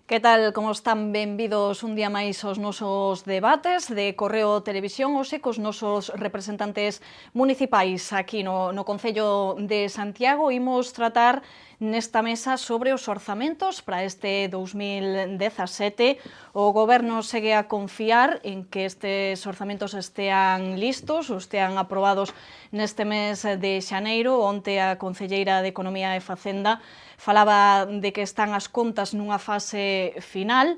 Que tal, como están? Benvidos un día máis aos nosos debates de Correo Televisión, hoxe cos nosos representantes municipais aquí no Concello de Santiago. Imos tratar nesta mesa sobre os orzamentos para este 2017. O Goberno segue a confiar en que estes orzamentos estean listos ou estean aprobados neste mes de xaneiro. Onte a Concelleira de Economía e Facenda falaba de que están as contas nunha fase final,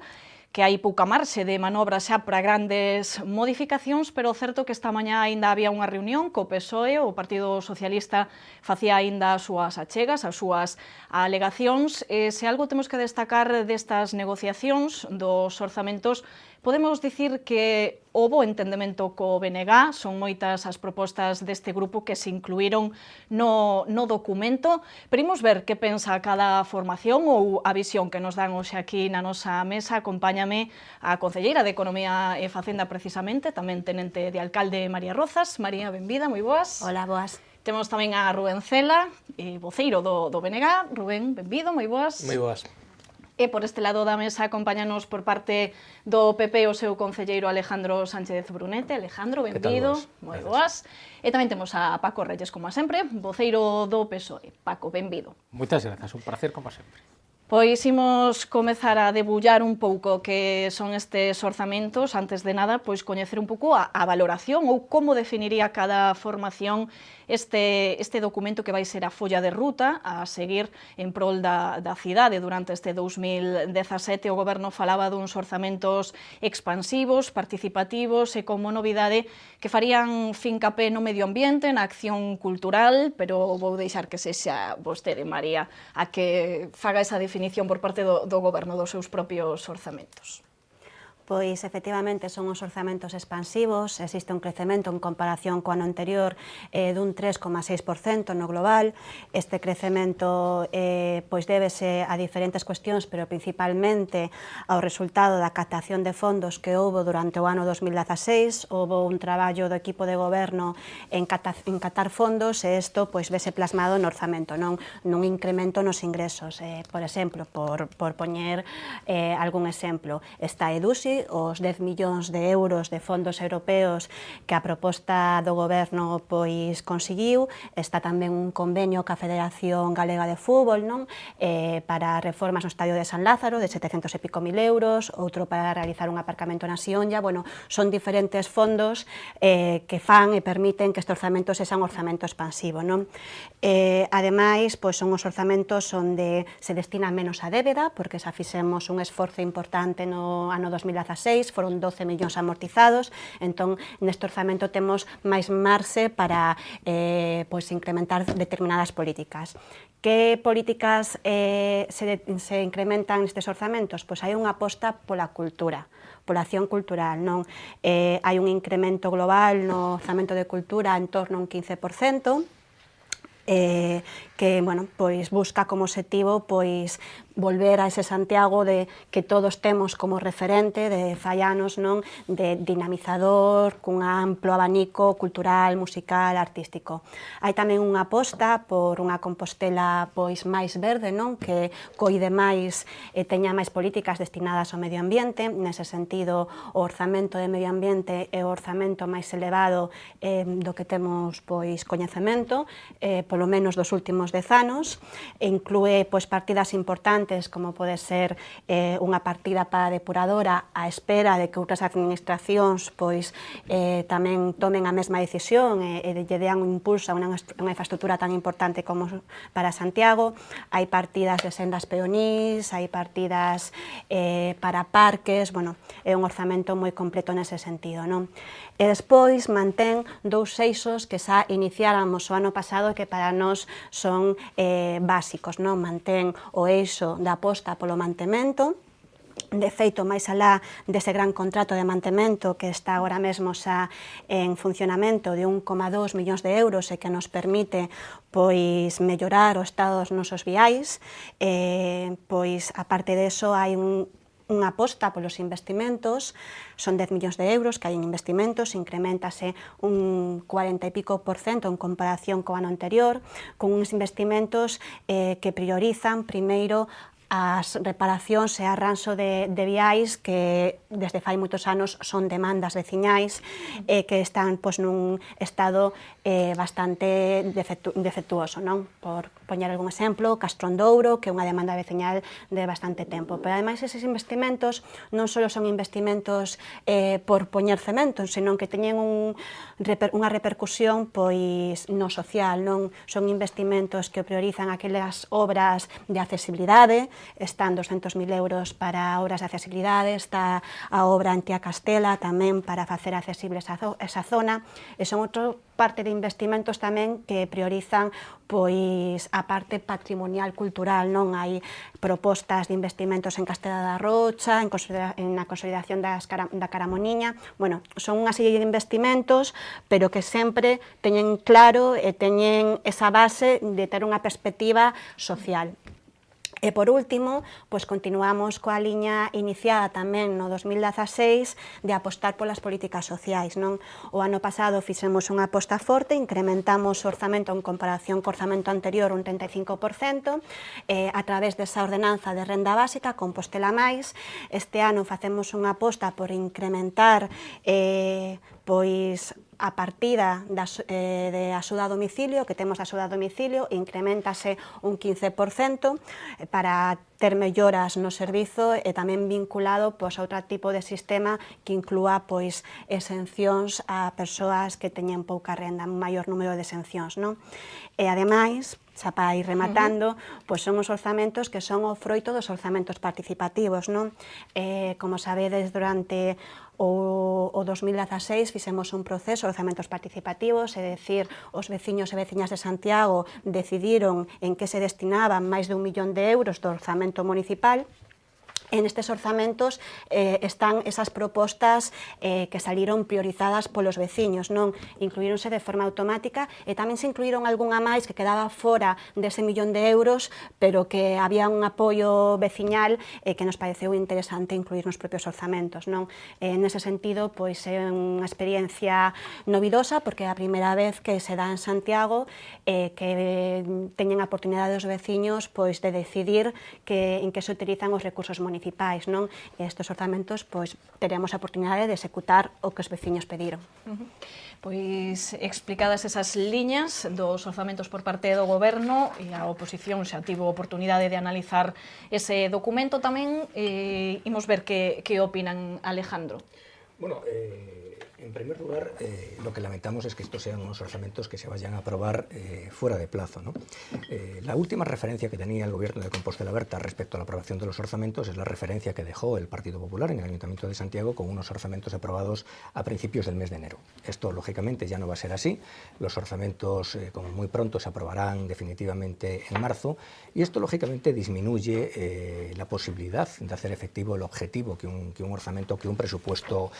que hai pouca marxe de manobra xa para grandes modificacións, pero o certo que esta mañá aínda había unha reunión co PSOE, o Partido Socialista facía aínda as súas achegas, as súas alegacións. Se algo temos que destacar destas negociacións dos orzamentos, podemos dicir que houbo entendemento co BNG, son moitas as propostas deste grupo que se incluíron no documento, pero imos ver que pensa cada formación ou a visión que nos dan hoxe aquí na nosa mesa. Acompáñame a Concelleira de Economía e Facenda precisamente, tamén tenente de alcalde María Rozas. María, benvida, moi boas. Hola, boas. Temos tamén a Rubén Cela, voceiro do BNG. Rubén, benvido, moi boas. Moi boas. E por este lado da mesa acompáñanos por parte do PP o seu concelleiro Alejandro Sánchez Brunete. Alejandro, benvido, moi boas. E tamén temos a Paco Reyes, como sempre, voceiro do PSOE. Paco, benvido. Moitas grazas, un placer como sempre. Pois imos comezar a debullar un pouco que son estes orzamentos. Antes de nada, pois coñecer un pouco a valoración ou como definiría cada formación este documento que vai ser a folla de ruta a seguir en prol da cidade durante este 2017. O Goberno falaba duns orzamentos expansivos, participativos e como novidade que farían fincapé no medio ambiente, na acción cultural, pero vou deixar que sexa vostede, María, a que faga esa definición por parte do Goberno dos seus propios orzamentos. Pois, efectivamente, son os orzamentos expansivos, existe un crecemento en comparación co ano anterior dun 3,6% no global. Este crecemento pois débese a diferentes cuestións, pero principalmente ao resultado da captación de fondos que houbo durante o ano 2016. Houbo un traballo do equipo de goberno en catar fondos e isto pois vese plasmado no orzamento, nun incremento nos ingresos. Por exemplo, por poñer algún exemplo, está EDUSI, os 10 millóns de euros de fondos europeos que a proposta do Goberno pois conseguiu. Está tamén un convenio ca Federación Galega de Fútbol, non? Para reformas no Estadio de San Lázaro de 700 e pico mil euros, outro para realizar un aparcamento na Sionlla. Bueno, son diferentes fondos que fan e permiten que este orzamento sexa un orzamento expansivo, non? Ademais, pois son os orzamentos onde se destina menos a débeda, porque xa fixemos un esforzo importante no ano 2016, foron 12 millóns amortizados. Entón, neste orzamento temos máis marxe para pois incrementar determinadas políticas. Que políticas se incrementan nestes orzamentos? Pois hai unha aposta pola cultura, pola acción cultural, non? Hai un incremento global no orzamento de cultura en torno a un 15%, que, bueno, pois busca como objetivo pois volver a ese Santiago de que todos temos como referente de fai anos, non, de dinamizador, cun amplo abanico cultural, musical, artístico. Hai tamén unha aposta por unha Compostela pois máis verde, non, que coide máis e teña máis políticas destinadas ao medio ambiente. Nese sentido, o orzamento de medio ambiente é o orzamento máis elevado do que temos pois coñecemento, polo menos dos últimos 10 anos. Inclúe pois partidas importantes como pode ser unha partida para a depuradora á espera de que outras administracións pois tamén tomen a mesma decisión e lle dean un impulso a unha infraestructura tan importante como para Santiago. Hai partidas de sendas peonís, hai partidas para parques. Bueno, é un orzamento moi completo nese sentido, non? E despois mantén dous eixos que xa iniciáramos o ano pasado e que para nós son básicos, non? Mantén o eixo da aposta polo mantemento. De feito, máis alá dese gran contrato de mantemento que está agora mesmo xa en funcionamento de 1,2 millóns de euros e que nos permite pois mellorar o estado dos nosos viais, pois aparte deso hai unha aposta polos investimentos. Son 10 millóns de euros que hai en investimentos, incrementase un 40 e pico % en comparación co ano anterior, con uns investimentos que priorizan primeiro as reparacións e arranxo de viais que desde fai moitos anos son demandas veciñais e que están nun estado bastante defectuoso, non? Por poñer algún exemplo, Castrondouro, que é unha demanda veciñal de bastante tempo. Pero ademais eses investimentos non só son investimentos por poñer cemento, senón que teñen unha repercusión pois no social, non? Son investimentos que priorizan aquelas obras de accesibilidade, están 200.000 euros para obras de accesibilidade, está a obra Antía Castela tamén para facer accesible esa zona, e son outra parte de investimentos tamén que priorizan pois a parte patrimonial cultural, non? Hai propostas de investimentos en Castela da Rocha, na consolidación da Caramoniña. Bueno, son unha serie de investimentos, pero que sempre teñen claro e teñen esa base de ter unha perspectiva social. E por último, pois continuamos coa liña iniciada tamén no 2016 de apostar polas políticas sociais, non? O ano pasado fixemos unha aposta forte, incrementamos o orzamento en comparación co orzamento anterior un 35%, a través desa ordenanza de renda básica, Compostela Máis. Este ano facemos unha aposta por incrementar pois a partida de axuda a domicilio, que temos axuda a domicilio, incrementase un 15% para ter melloras no servizo e tamén vinculado a outro tipo de sistema que inclúa exencións a persoas que teñen pouca renda, un maior número de exencións, non? E ademais, xa para ir rematando, son os orzamentos que son o froito dos orzamentos participativos, non? Como sabedes, durante o 2016 fixemos un proceso de orzamentos participativos, é dicir, os veciños e veciñas de Santiago decidiron en que se destinaban máis de 1 millón de euros do orzamento municipal. En estes orzamentos están esas propostas que saliron priorizadas polos veciños, non? Incluíronse de forma automática e tamén se incluíron algunha máis que quedaba fora dese 1 millón de euros, pero que había un apoio veciñal que nos pareceu interesante incluir nos propios orzamentos, non? Nese sentido, pois é unha experiencia novidosa, porque é a primeira vez que se dá en Santiago que teñen a oportunidade os veciños pois de decidir en que se utilizan os recursos municipais, non? E estes orzamentos, pois, teremos a oportunidade de executar o que os veciños pediron. Pois, explicadas esas liñas dos orzamentos por parte do Goberno, e a oposición xa tivo oportunidade de analizar ese documento tamén, imos ver que opinan, Alejandro. Bueno, en primer lugar, lo que lamentamos es que estos sean unos orzamentos que se vayan a aprobar fuera de plazo, ¿no? La última referencia que tenía el Gobierno de Compostela Berta respecto a la aprobación de los orzamentos es la referencia que dejó el Partido Popular en el Ayuntamiento de Santiago con unos orzamentos aprobados a principios del mes de enero. Esto, lógicamente, ya no va a ser así. Los orzamentos, como muy pronto, se aprobarán definitivamente en marzo, y esto, lógicamente, disminuye la posibilidad de hacer efectivo el objetivo que un orzamento, que un presupuesto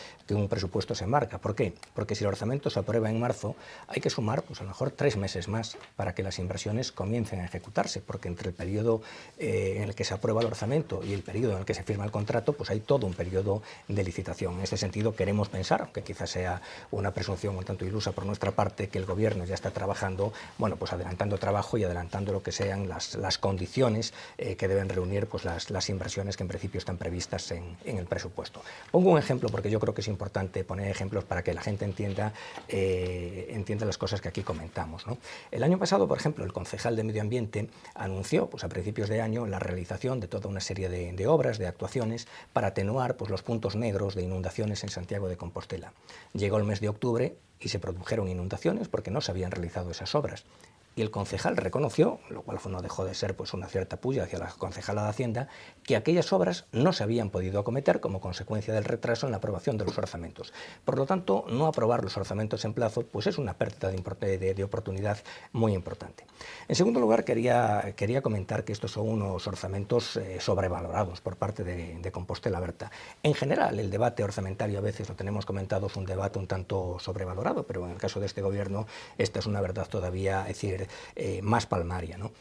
se marca. ¿Por qué? Porque si el orzamento se aprueba en marzo, hay que sumar, pues a lo mejor 3 meses más para que las inversiones comiencen a ejecutarse, porque entre el periodo en el que se aprueba el orzamento y el periodo en el que se firma el contrato, pues hay todo un periodo de licitación. En este sentido, queremos pensar, aunque quizás sea una presunción un tanto ilusa por nuestra parte, que el Gobierno ya está trabajando, bueno, pues adelantando trabajo y adelantando lo que sean las condiciones que deben reunir pues las inversiones que en principio están previstas en el presupuesto. Pongo un ejemplo porque yo creo que es importante poner ejemplos para que la gente entienda las cosas que aquí comentamos, ¿no? El año pasado, por ejemplo, el concejal de Medio Ambiente anunció, pues a principios de año, la realización de toda una serie de obras, de actuaciones, para atenuar pues, los puntos negros de inundaciones en Santiago de Compostela. Llegó el mes de octubre y se produjeron inundaciones porque no se habían realizado esas obras. Y el concejal reconoció, lo cual no dejó de ser pues, una cierta puya hacia la concejala de Hacienda, que aquellas obras no se habían podido acometer como consecuencia del retraso en la aprobación de los orzamentos. Por lo tanto, no aprobar los orzamentos en plazo pues es una pérdida de oportunidad muy importante. En segundo lugar, quería comentar que estos son unos orzamentos sobrevalorados por parte de Compostela Berta. En general, el debate orzamentario, a veces lo tenemos comentado, es un debate un tanto sobrevalorado, pero en el caso de este Gobierno esta es una verdad todavía, es decir, más palmaria, ¿no?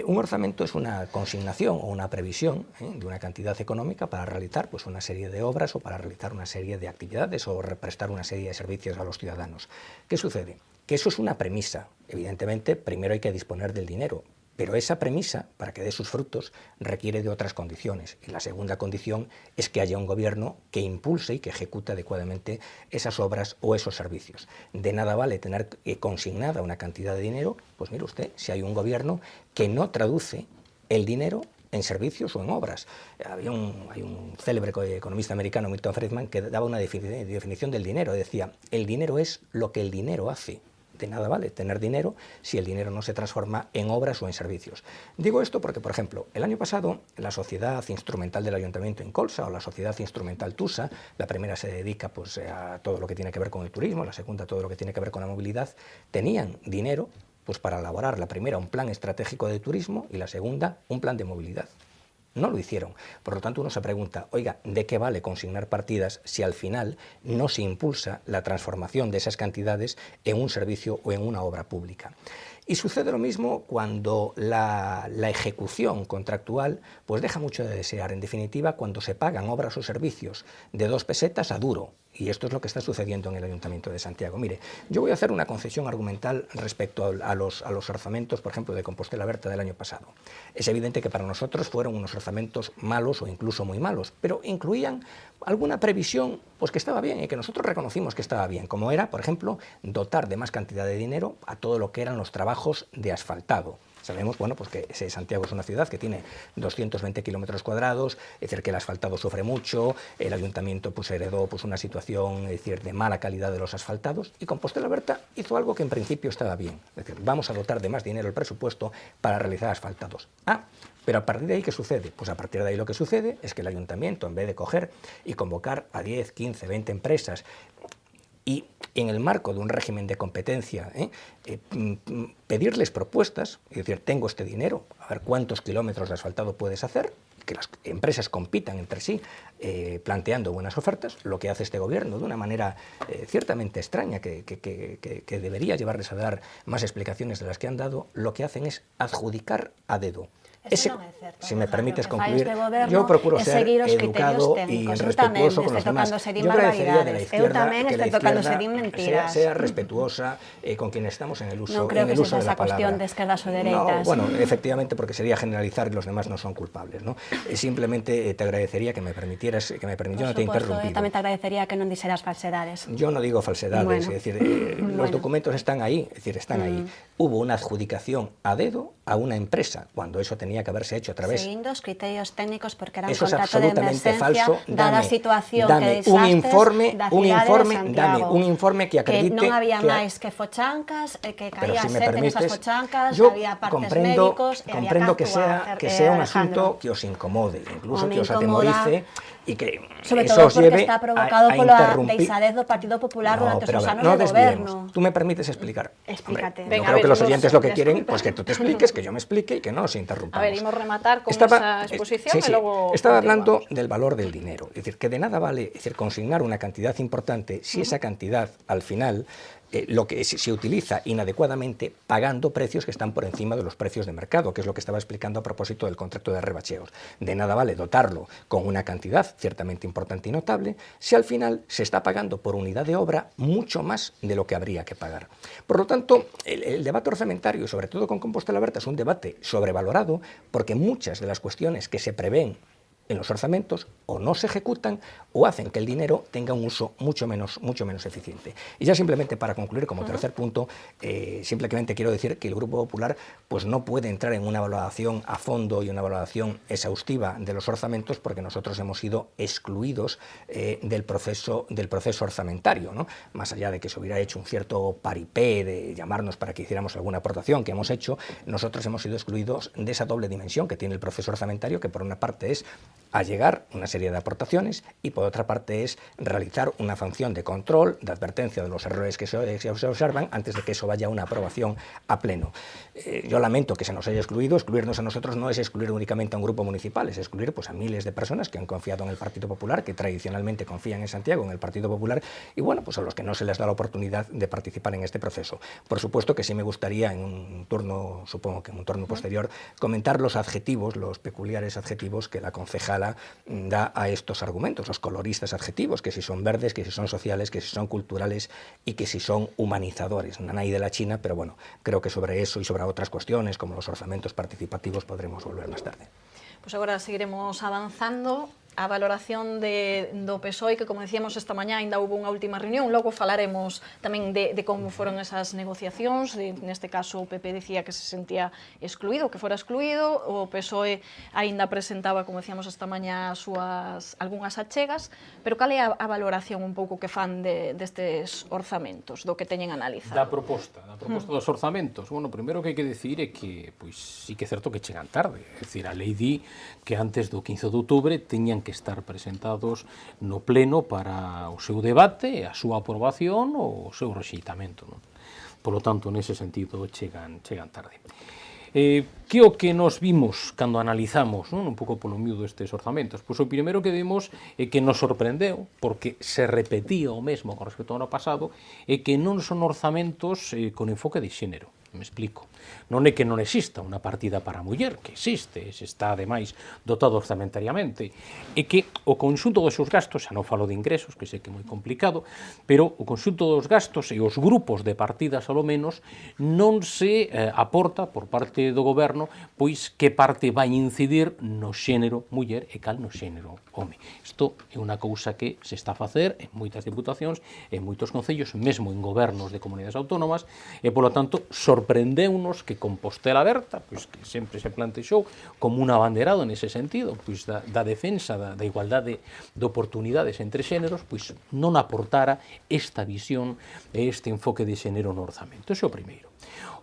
Un orzamento es una consignación o una previsión de una cantidad económica para realizar pues, una serie de obras o para realizar una serie de actividades o prestar una serie de servicios a los ciudadanos. ¿Qué sucede? Que eso es una premisa. Evidentemente, primero hay que disponer del dinero, Pero esa premisa, para que dé sus frutos, requiere de otras condiciones. Y la segunda condición es que haya un gobierno que impulse y que ejecute adecuadamente esas obras o esos servicios. De nada vale tener consignada una cantidad de dinero, pues mire usted, si hay un gobierno que no traduce el dinero en servicios o en obras. Hay un célebre economista americano, Milton Friedman, que daba una definición del dinero. Decía, el dinero es lo que el dinero hace. De nada vale tener dinero si el dinero no se transforma en obras o en servicios. Digo esto porque, por ejemplo, el año pasado la Sociedad Instrumental del Ayuntamiento en Colsa o la Sociedad Instrumental TUSA, la primera se dedica pues, a todo lo que tiene que ver con el turismo, la segunda a todo lo que tiene que ver con la movilidad, tenían dinero pues, para elaborar la primera un plan estratégico de turismo y la segunda un plan de movilidad. No lo hicieron. Por lo tanto, uno se pregunta, oiga, ¿de qué vale consignar partidas si al final no se impulsa la transformación de esas cantidades en un servicio o en una obra pública? Y sucede lo mismo cuando la ejecución contractual pues deja mucho de desear. En definitiva, cuando se pagan obras o servicios de 2 pesetas a duro. Y esto es lo que está sucediendo en el Ayuntamiento de Santiago. Mire, yo voy a hacer una concesión argumental respecto a los orzamentos, por ejemplo, de Compostela Berta del año pasado. Es evidente que para nosotros fueron unos orzamentos malos o incluso muy malos, pero incluían alguna previsión pues que estaba bien y que nosotros reconocimos que estaba bien, como era, por ejemplo, dotar de más cantidad de dinero a todo lo que eran los trabajos de asfaltado. Sabemos, bueno, pues que Santiago es una ciudad que tiene 220 kilómetros cuadrados, es decir, que el asfaltado sufre mucho, el ayuntamiento pues heredó pues una situación, es decir, de mala calidad de los asfaltados, y Compostela Berta hizo algo que en principio estaba bien, es decir, vamos a dotar de más dinero el presupuesto para realizar asfaltados. Pero a partir de ahí, ¿qué sucede? Pues a partir de ahí lo que sucede es que el ayuntamiento, en vez de coger y convocar a 10, 15, 20 empresas, y en el marco de un régimen de competencia, pedirles propuestas, es decir, tengo este dinero, a ver cuántos kilómetros de asfaltado puedes hacer, que las empresas compitan entre sí planteando buenas ofertas, lo que hace este gobierno de una manera ciertamente extraña, que debería llevarles a dar más explicaciones de las que han dado, lo que hacen es adjudicar a dedo. Si me permites concluir, yo procuro ser educado y respetuoso con los demás. Yo agradecería de la izquierda que la izquierda sea respetuosa con quienes estamos en el uso de la palabra. No creo que sea esa cuestión de izquierdas o derechas. No, bueno, efectivamente, porque sería generalizar y los demás no son culpables, ¿no? Simplemente te agradecería que me permitieras, no te he interrumpido. Yo también te agradecería que no dijeras falsedades. Yo no digo falsedades, bueno. Es decir, los documentos están ahí, es decir, están ahí. Hubo una adjudicación a dedo a una empresa, cuando eso tenía que haberse hecho a través... Seguindo os criterios técnicos, porque era un eso contrato es absolutamente de emergencia, falso. dada a situación dame que un informe dame un informe que acredite que non había máis que fochancas, que caía si xente nesas fochancas, yo había partes comprendo, médicos, comprendo que sea un asunto que os incomode, incluso que os atemorice, y que sobre eso todo os lleve está provocado a pola interrumpir. deixadez do Partido Popular durante os anos no de goberno. Tú me permites explicar. Explícate. Hombre, yo creo que los oyentes lo que quieren, pues que tú te expliques, que yo me explique y que no nos interrumpamos. A ver, imos rematar con esa exposición y luego... Estaba hablando del valor del dinero, es decir, que de nada vale, es decir, consignar una cantidad importante si esa cantidad al final lo que se utiliza inadecuadamente pagando precios que están por encima de los precios de mercado, que es lo que estaba explicando a propósito del contrato de rebacheos. De nada vale dotarlo con una cantidad ciertamente importante y notable si al final se está pagando por unidad de obra mucho más de lo que habría que pagar. Por lo tanto, el debate orzamentario, sobre todo con Compostela Berta, es un debate sobrevalorado porque muchas de las cuestiones que se prevén en los orzamentos o no se ejecutan o hacen que el dinero tenga un uso mucho menos eficiente. Y ya simplemente para concluir, como tercer punto, simplemente quiero decir que el Grupo Popular pues no puede entrar en una valoración a fondo y una valoración exhaustiva de los orzamentos porque nosotros hemos sido excluidos del proceso orzamentario, ¿no? Más allá de que se hubiera hecho un cierto paripé de llamarnos para que hiciéramos alguna aportación que hemos hecho, nosotros hemos sido excluidos de esa doble dimensión que tiene el proceso orzamentario, que por una parte es allegar una serie de aportaciones y por otra parte es realizar una función de control, de advertencia de los errores que se observan antes de que eso vaya a una aprobación a pleno. Yo lamento que se nos haya excluido. Excluirnos a nosotros no es excluir únicamente a un grupo municipal, es excluir pues, a miles de personas que han confiado en el Partido Popular, que tradicionalmente confían en Santiago, en el Partido Popular, y bueno, pues a los que no se les da la oportunidad de participar en este proceso. Por supuesto que sí me gustaría en un turno, supongo que en un turno posterior, comentar los adjetivos, los peculiares adjetivos que la concejala Alcalá da a estos argumentos, los coloristas adjetivos, que si son verdes, que si son sociales, que si son culturales y que si son humanizadores. Nanay de la China, pero bueno, creo que sobre eso y sobre otras cuestiones, como los orzamentos participativos, podremos volver más tarde. Pois agora seguiremos avanzando. A valoración do PSOE, que como decíamos esta mañá ainda houve unha última reunión, logo falaremos tamén de como foron esas negociacións, neste caso o PP dicía que se sentía excluído, que fora excluído, o PSOE aínda presentaba, como decíamos esta mañá, algunhas achegas, pero cal é a valoración un pouco que fan destes orzamentos, do que teñen analizado? Da proposta dos orzamentos. Bueno, primeiro que hai que decir é que, pois, sí que é certo que chegan tarde, é dicir, a lei di que antes do 15 de outubro teñan que estar presentados no pleno para o seu debate, a súa aprobación ou o seu rexeitamento, non? Por lo tanto, nese sentido, chegan tarde. Que o que nos vimos cando analizamos, non, un pouco polo miúdo estes orzamentos? Pois o primeiro que vimos é que nos sorprendeu, porque se repetía o mesmo con respecto ao ano pasado, é que non son orzamentos con enfoque de xénero. Me explico. Non é que non exista unha partida para a muller, que existe, se está ademais dotado orzamentariamente, e que o conxunto dos seus gastos, xa non falo de ingresos, que sei que é moi complicado, pero o conxunto dos gastos e os grupos de partidas, ao menos, non se aporta por parte do goberno, pois que parte vai incidir no xénero muller e cal no xénero home. Isto é unha cousa que se está a facer en moitas diputacións, en moitos concellos, mesmo en gobernos de comunidades autónomas, e, polo tanto, sorprendeunos que Compostela Aberta, pois que sempre se plantexou como un abanderado nese sentido, pois da defensa da igualdade de oportunidades entre xéneros, pois non aportara esta visión e este enfoque de xénero no orzamento. Ese é o primeiro.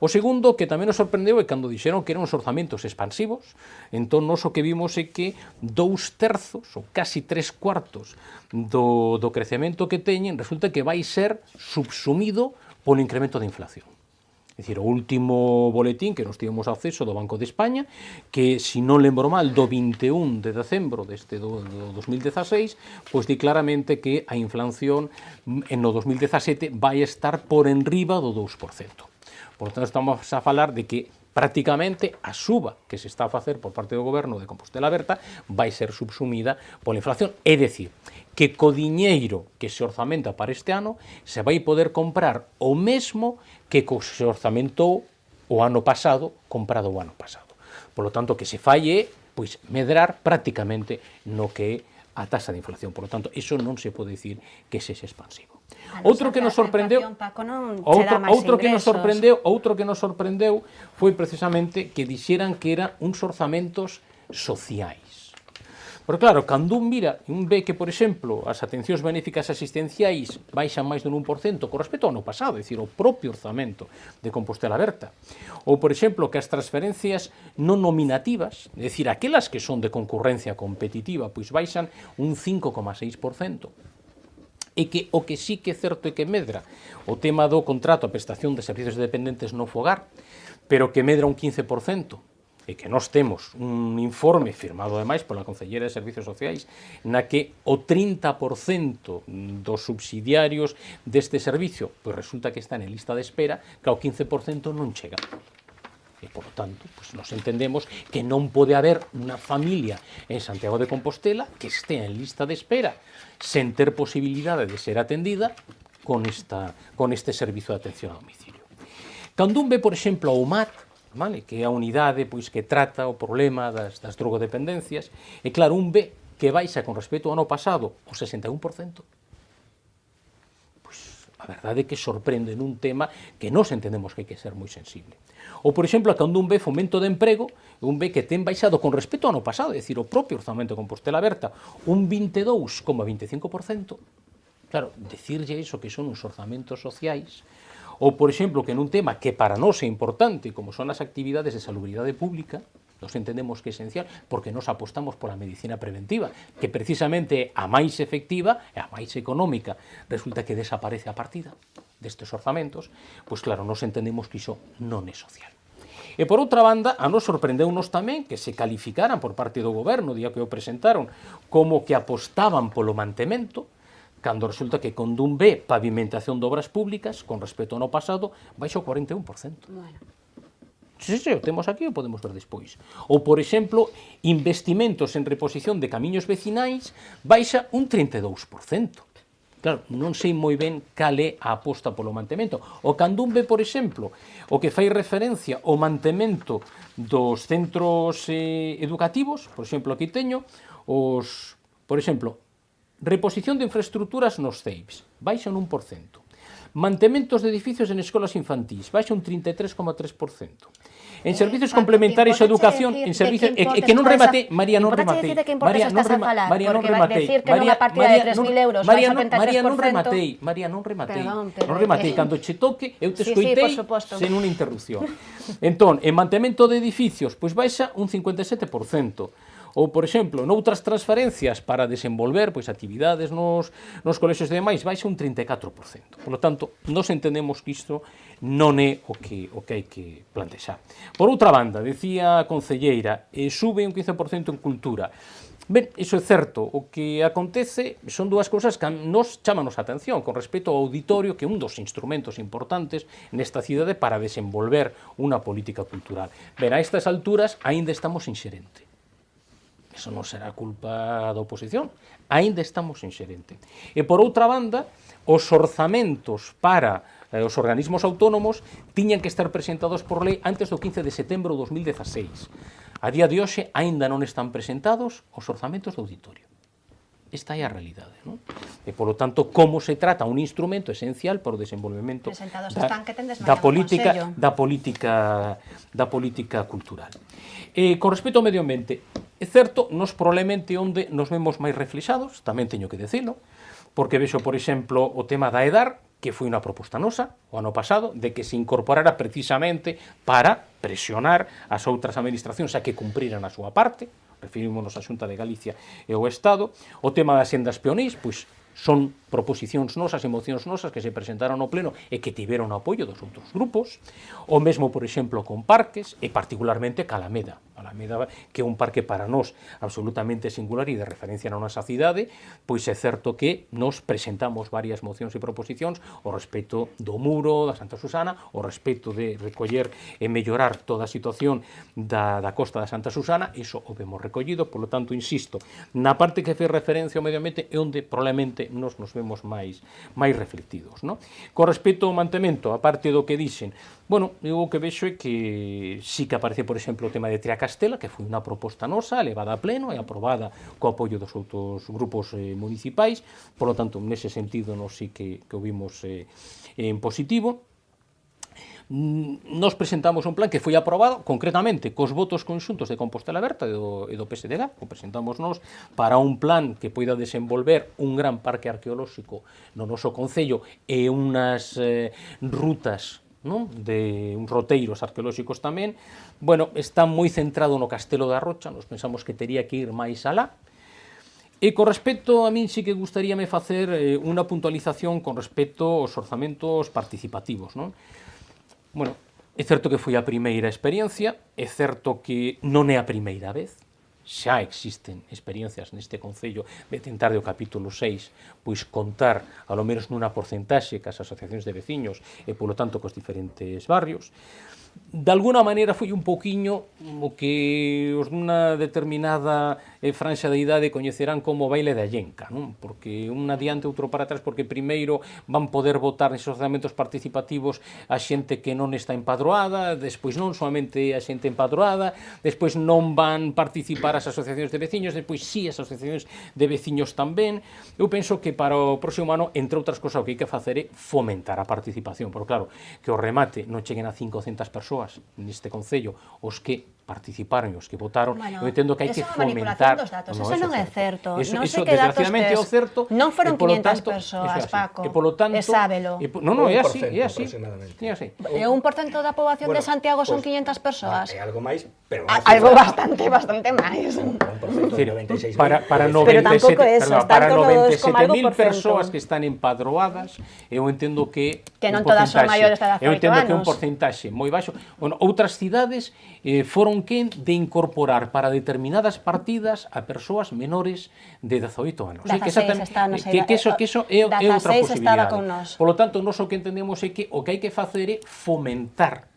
O segundo, que tamén nos sorprendeu, é cando dixeron que eran uns orzamentos expansivos. Entón, nos o que vimos é que 2/3, ou casi 3/4 do crecemento que teñen, resulta que vai ser subsumido polo incremento da inflación. É dicir, o último boletín que nos tivemos acceso do Banco de España, que, se non lembro mal, do 21 de decembro deste do 2016, pois di claramente que a inflación no 2017 vai estar por enriba do 2%. Por tanto, estamos a falar de que prácticamente a suba que se está a facer por parte do goberno de Compostela Aberta vai ser subsumida pola inflación. É dicir, que co diñeiro que se orzamenta para este ano se vai poder comprar o mesmo que se orzamentou o ano pasado, comprado o ano pasado. Por lo tanto, que se fai é pois medrar prácticamente no que é a taxa de inflación. Por lo tanto, iso non se pode dicir que sexa expansivo. Outro que nos sorprendeu, outro que nos sorprendeu foi precisamente que dixeran que eran uns orzamentos sociais. Porque claro, cando un mira e un ve que, por exemplo, as atencións benéficas asistenciais baixan máis dun 1% con respecto ao ano pasado, é dicir, o propio orzamento de Compostela Aberta, ou, por exemplo, que as transferencias non nominativas, é dicir, aquelas que son de concurrencia competitiva, pois baixan un 5,6%, e que o que sí que é certo é que medra o tema do contrato a prestación de servicios de dependentes no fogar, pero que medra un 15%, e que nós temos un informe firmado ademais pola Conselleira de Servicios Sociais na que o 30% dos subsidiarios deste servicio pois resulta que están en lista de espera, que ao 15% non chega. E, por lo tanto, pues nos entendemos que non pode haber unha familia en Santiago de Compostela que estea en lista de espera sen ter posibilidade de ser atendida con este servizo de atención a domicilio. Cando un ve, por exemplo, o MAT, vale, que é a unidade pois que trata o problema das drogodependencias, e claro, un ve que baixa con respecto ao ano pasado o 61%. Pois a verdade é que sorprende nun tema que nós entendemos que hai que ser moi sensible. Ou, por exemplo, cando un ve fomento de emprego, un ve que ten baixado con respecto ao ano pasado, é dicir, o propio orzamento de Compostela Aberta, un 22,25%. Claro, decirlle iso que son uns orzamentos sociais, ou, por exemplo, que nun tema que para nós é importante, como son as actividades de salubridade pública, nos entendemos que é esencial, porque nos apostamos pola medicina preventiva, que precisamente é a máis efectiva e a máis económica, resulta que desaparece a partida destes orzamentos, pois claro, nos entendemos que iso non é social. E por outra banda, a nos sorprendeunos tamén que se calificaran por parte do goberno, día que o presentaron, como que apostaban polo mantemento, cando resulta que con dun B, pavimentación de obras públicas, con respecto ao ano pasado, baixa o 41%. Bueno. Sí, o temos aquí o podemos ver despois. Ou, por exemplo, investimentos en reposición de camiños vecinais baixa un 32%. Claro, non sei moi ben cal é a aposta polo mantemento. O Candumbe, por exemplo, o que fai referencia ao mantemento dos centros educativos, por exemplo, aquí teño, por exemplo, reposición de infraestructuras nos CEIPs, baixa un 1%. Mantementos de edificios en escolas infantís, baixa un 33,3%. En servicios complementarios a educación, en servicios que non rematei, María, non rematei. María, non rematei. Decir que nunha partida de 3.000 euros María, baixa 33%. María, non rematei. Perdón, Non rematei, cando che toque, eu te Sí, escoitei por suposto. sen unha interrupción. Entón, en mantemento de edificios, pois baixa un 57%. Ou, por exemplo, noutras transferencias para desenvolver pois actividades nos colexios e demais, baixa un 34%. Por lo tanto, nós entendemos que isto non é o que hai que plantexar. Por outra banda, decía a concelleira, sube un 15% en cultura. Ben, iso é certo. O que acontece son dúas cousas que nos chámanos a atención con respecto ao auditorio, que é un dos instrumentos importantes nesta cidade para desenvolver unha política cultural. Ben, a estas alturas, aínda estamos sin xerente. Eso non será culpa da oposición, aínda estamos en xerente. E por outra banda, os orzamentos para os organismos autónomos tiñan que estar presentados por lei antes do 15 de setembro de 2016. A día de hoxe aínda non están presentados os orzamentos do auditorio. Esta é a realidade, non? E, polo tanto, como se trata un instrumento esencial para o desenvolvemento da política cultural. Con respecto ao medio ambiente, é certo, nos probablemente onde nos vemos máis reflexados, tamén teño que decirlo, porque vexo, por exemplo, o tema da EDAR, que foi unha proposta nosa, o ano pasado, de que se incorporara precisamente para presionar as outras administracións a que cumpriran a súa parte, referimos a Xunta de Galicia e o Estado. O tema das sendas peonís, pois son proposicións nosas e mocións nosas que se presentaron no pleno e que tiveron o apoio dos outros grupos. O mesmo, por exemplo, con parques e particularmente Calameda. Alameda, que é un parque para nós absolutamente singular e de referencia na nosa cidade, pois é certo que nos presentamos varias mocións e proposicións ao respecto do muro da Santa Susana, ao respecto de recoller e mellorar toda a situación da costa da Santa Susana. Iso o vemos recollido, polo tanto, insisto, na parte que fai referencia ao medio ambiente é onde probablemente nos vemos máis reflectidos, non? Con respecto ao mantemento, a parte do que dixen, bueno, eu o que vexo é que sí que aparece, por exemplo, o tema de Triacastela, que foi unha proposta nosa, levada a pleno e aprobada co apoio dos outros grupos municipais, por lo tanto, nese sentido, nos sí que o vimos en positivo. Nos presentamos un plan que foi aprobado concretamente cos votos conxuntos de Compostela Aberta e do PSDG, o presentamos nos para un plan que poida desenvolver un gran parque arqueolóxico no noso concello e unhas rutas, non? De uns roteiros arqueolóxicos tamén. Bueno, está moi centrado no Castelo da Rocha, nos pensamos que tería que ir máis alá. E con respecto a min sí que gustaríame facer unha puntualización con respecto aos orzamentos participativos, non? Bueno, é certo que foi a primeira experiencia, é certo que non é a primeira vez, xa existen experiencias neste concello de tentar do capítulo 6 pois contar, ao menos nunha porcentaxe, cas asociacións de veciños e, polo tanto, cos diferentes barrios. De alguna maneira foi un poquiño o que os dunha determinada franxa de idade coñecerán como baile de allenca, non? Porque un adiante, outro para atrás, porque primeiro van poder votar neses orzamentos participativos a xente que non está empadroada, despois non soamente a xente empadroada, despois non van participar as asociacións de veciños, despois sí as asociacións de veciños tamén. Eu penso que para o próximo ano, entre outras cousas, o que hai que facer é fomentar a participación, porque claro, que o remate non cheguen a 500 persoas neste concello os que participaron e os que votaron, eu entendo que hai que fomentar... Eso non é certo. Non sei que datos tes. Non foron 500 persoas, Paco. E polo tanto... sábelo. Non, é así. É así. E 1% da poboación de Santiago son 500 persoas. É algo máis, pero... Algo bastante máis. Para 97.000 persoas que están empadroadas, eu entendo que... Que non todas son maiores de 18 anos. Eu entendo que é un porcentaxe moi baixo. Bueno, outras cidades foron quen de incorporar para determinadas partidas a persoas menores de 18 anos. Que eso é outra posibilidade. Por lo tanto, nós o que entendemos é que o que hai que facer é fomentar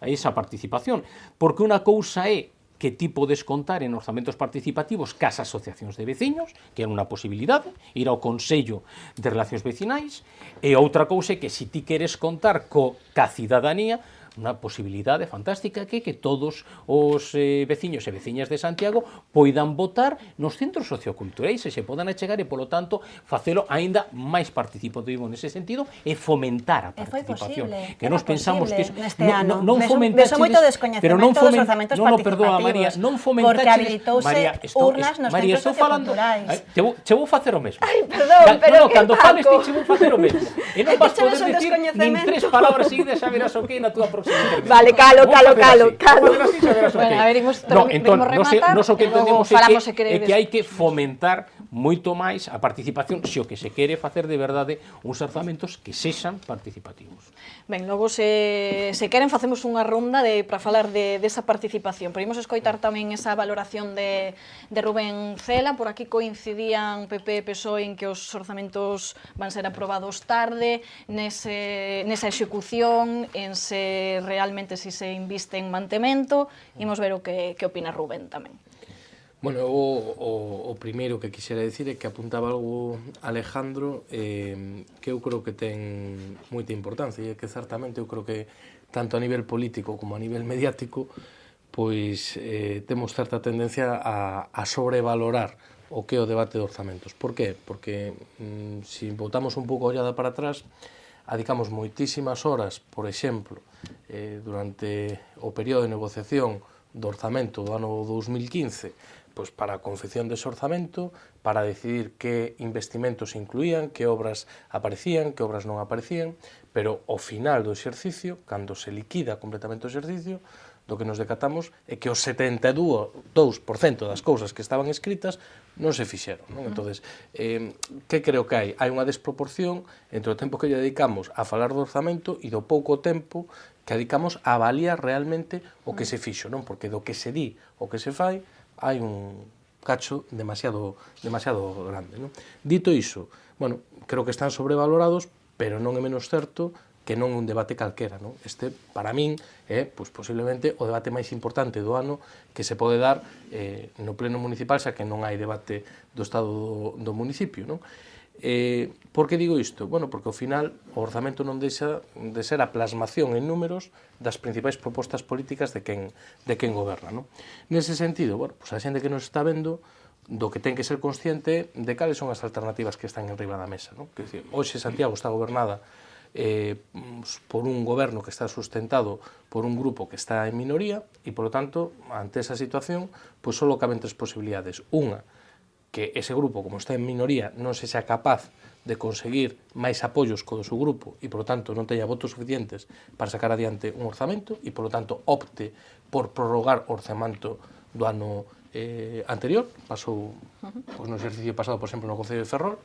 esa participación, porque unha cousa é que ti podes contar en orzamentos participativos cas asociacións de veciños, que é unha posibilidade, ir ao Consello de Relacións Vecinais, e outra cousa é que se ti queres contar ca cidadanía, unha posibilidade fantástica que todos os veciños e veciñas de Santiago poidan votar nos centros socioculturais e se podan achegar e, polo tanto, facelo aínda máis participativo nese sentido e fomentar a participación. Foi posible, que nos pensamos que neste ano. non fomentaches, moito descoñecemento dos orzamentos perdona, María, non fomentaches, porque habilitouse María, urnas nos María, centros estou falando, socioculturais. che vou facer o mesmo. Ai, perdón, pero que cando fales ti Paco. che vou facer o mesmo. E non É que vas chegas poder un decir nin descoñecemento. 3 palabras seguidas, xa verás o que na túa próxima intervención. Vale, calo. Bueno, a ver, imos entón, rematar, nos o que e logo entendemos falamos se é queredes. que hai que fomentar moito máis a participación se o que se quere facer de verdade uns orzamentos que sexan participativos. Ben, logo se queren facemos unha ronda para falar desa participación, pero imos escoitar tamén esa valoración de Rubén Cela. Por aquí coincidían PP e PSOE en que os orzamentos van ser aprobados tarde, nesa execución, en se realmente si se inviste en mantemento. Imos ver o que opina Rubén tamén. Bueno, o primeiro que quixera dicir é que apuntaba algo Alejandro que eu creo que ten moita importancia, e é que certamente eu creo que tanto a nivel político como a nivel mediático pois temos certa tendencia a sobrevalorar o que é o debate de orzamentos. Por qué? Porque se botamos un pouco a ollada para atrás, adicamos moitísimas horas, por exemplo, durante o período de negociación do orzamento do ano 2015, pois para a confección dese orzamento, para decidir que investimentos se incluían, que obras aparecían, que obras non aparecían, pero ao final do exercicio, cando se liquida completamente o exercicio, do que nos decatamos é que o 72% das cousas que estaban escritas non se fixeron, non? Entonces, que creo que hai? Hai unha desproporción entre o tempo que lle dedicamos a falar do orzamento e do pouco tempo que dedicamos a avaliar realmente o que se fixo, non? Porque do que se di o que se fai hai un cacho demasiado grande, non? Dito iso, bueno, creo que están sobrevalorados, pero non é menos certo que non é un debate calquera, non? Este, para min, é pois, posiblemente o debate máis importante do ano que se pode dar no pleno municipal, xa que non hai debate do estado do municipio, non? Por que digo isto? Bueno, porque ao final o orzamento non deixa de ser a plasmación en números das principais propostas políticas de quen goberna, non? Nese sentido, bueno, pues a xente que nos está vendo do que ten que ser consciente de cales son as alternativas que están en riba da mesa, non? Quer dizer, hoxe Santiago está gobernada por un goberno que está sustentado por un grupo que está en minoría e, polo tanto, ante esa situación, pois só caben tres posibilidades. Unha, que ese grupo, como está en minoría, non se xa capaz de conseguir máis apoios co do seu grupo e, polo tanto, non teña votos suficientes para sacar adiante un orzamento e, polo tanto, opte por prorrogar o orzamento do ano anterior, pasou no exercicio pasado, por exemplo, no Concello de Ferrol.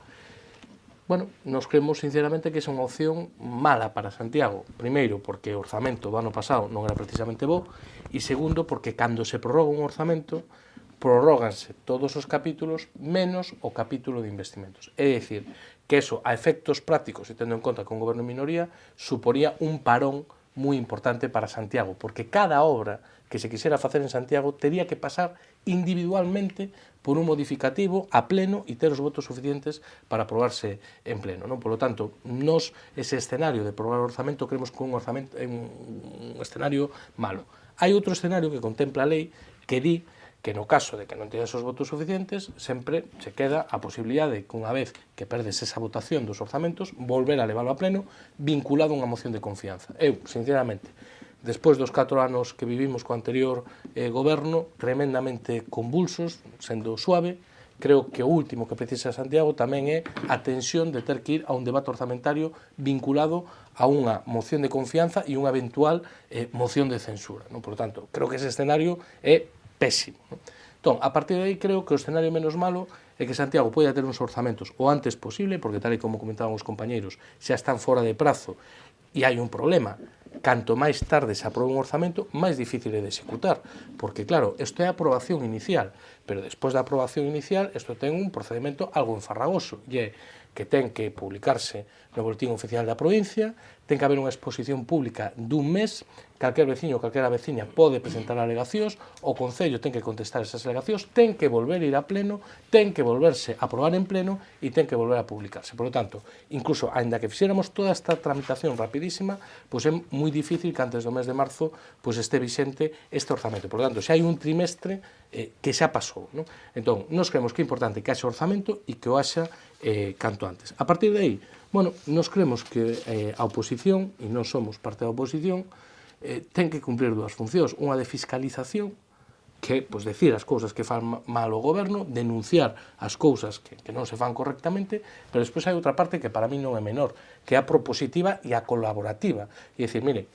Bueno, nos creemos sinceramente que é unha opción mala para Santiago. Primeiro, porque o orzamento do ano pasado non era precisamente bo, e segundo, porque cando se prorroga un orzamento, prorróganse todos os capítulos menos o capítulo de investimentos. É dicir, que eso, a efectos prácticos, e tendo en conta que un goberno en minoría, suporía un parón moi importante para Santiago, porque cada obra que se quixera facer en Santiago tería que pasar individualmente por un modificativo a pleno e ter os votos suficientes para aprobarse en pleno, non? Polo tanto, nos ese escenario de prorrogar o orzamento creemos que é un escenario malo. Hai outro escenario que contempla a lei que di que no caso de que non teñas os votos suficientes, sempre se queda a posibilidade de que unha vez que perdes esa votación dos orzamentos, volver a leválo a pleno vinculado a unha moción de confianza. Eu, sinceramente, despois dos 4 anos que vivimos co anterior goberno, tremendamente convulsos, sendo suave, creo que o último que precisa Santiago tamén é a tensión de ter que ir a un debate orzamentario vinculado a unha moción de confianza e unha eventual moción de censura. Por lo tanto, creo que ese escenario é pésimo. Entón, a partir de aí, creo que o escenario menos malo é que Santiago poida ter uns orzamentos o antes posible, porque tal e como comentaban os compañeiros, xa están fora de prazo e hai un problema. Canto máis tarde se aproba un orzamento, máis difícil é de executar, porque claro, isto é a aprobación inicial, pero despois da aprobación inicial, isto ten un procedimento algo enfarragoso, e é que ten que publicarse no Boletín Oficial da provincia, ten que haber unha exposición pública dun mes, calquer veciño ou calquera veciña pode presentar alegacións, o Concello ten que contestar esas alegacións, ten que volver a ir a pleno, ten que volverse a aprobar en pleno e ten que volver a publicarse. Por lo tanto, incluso, aínda que fixéramos toda esta tramitación rapidísima, pois é moi difícil que antes do mes de marzo pois este vixente este orzamento. Por lo tanto, xa hai un trimestre que xa pasou. Non? Entón, nos creemos que é importante que haxa orzamento e que o haxa canto antes. A partir de aí, bueno, nos creemos que a oposición, e non somos parte da oposición, ten que cumplir dúas funcións. Unha de fiscalización, que, pois, decir as cousas que fan mal o goberno, denunciar as cousas que non se fan correctamente, pero despois hai outra parte que para mí non é menor, que é a propositiva e a colaborativa. E dicir, mire,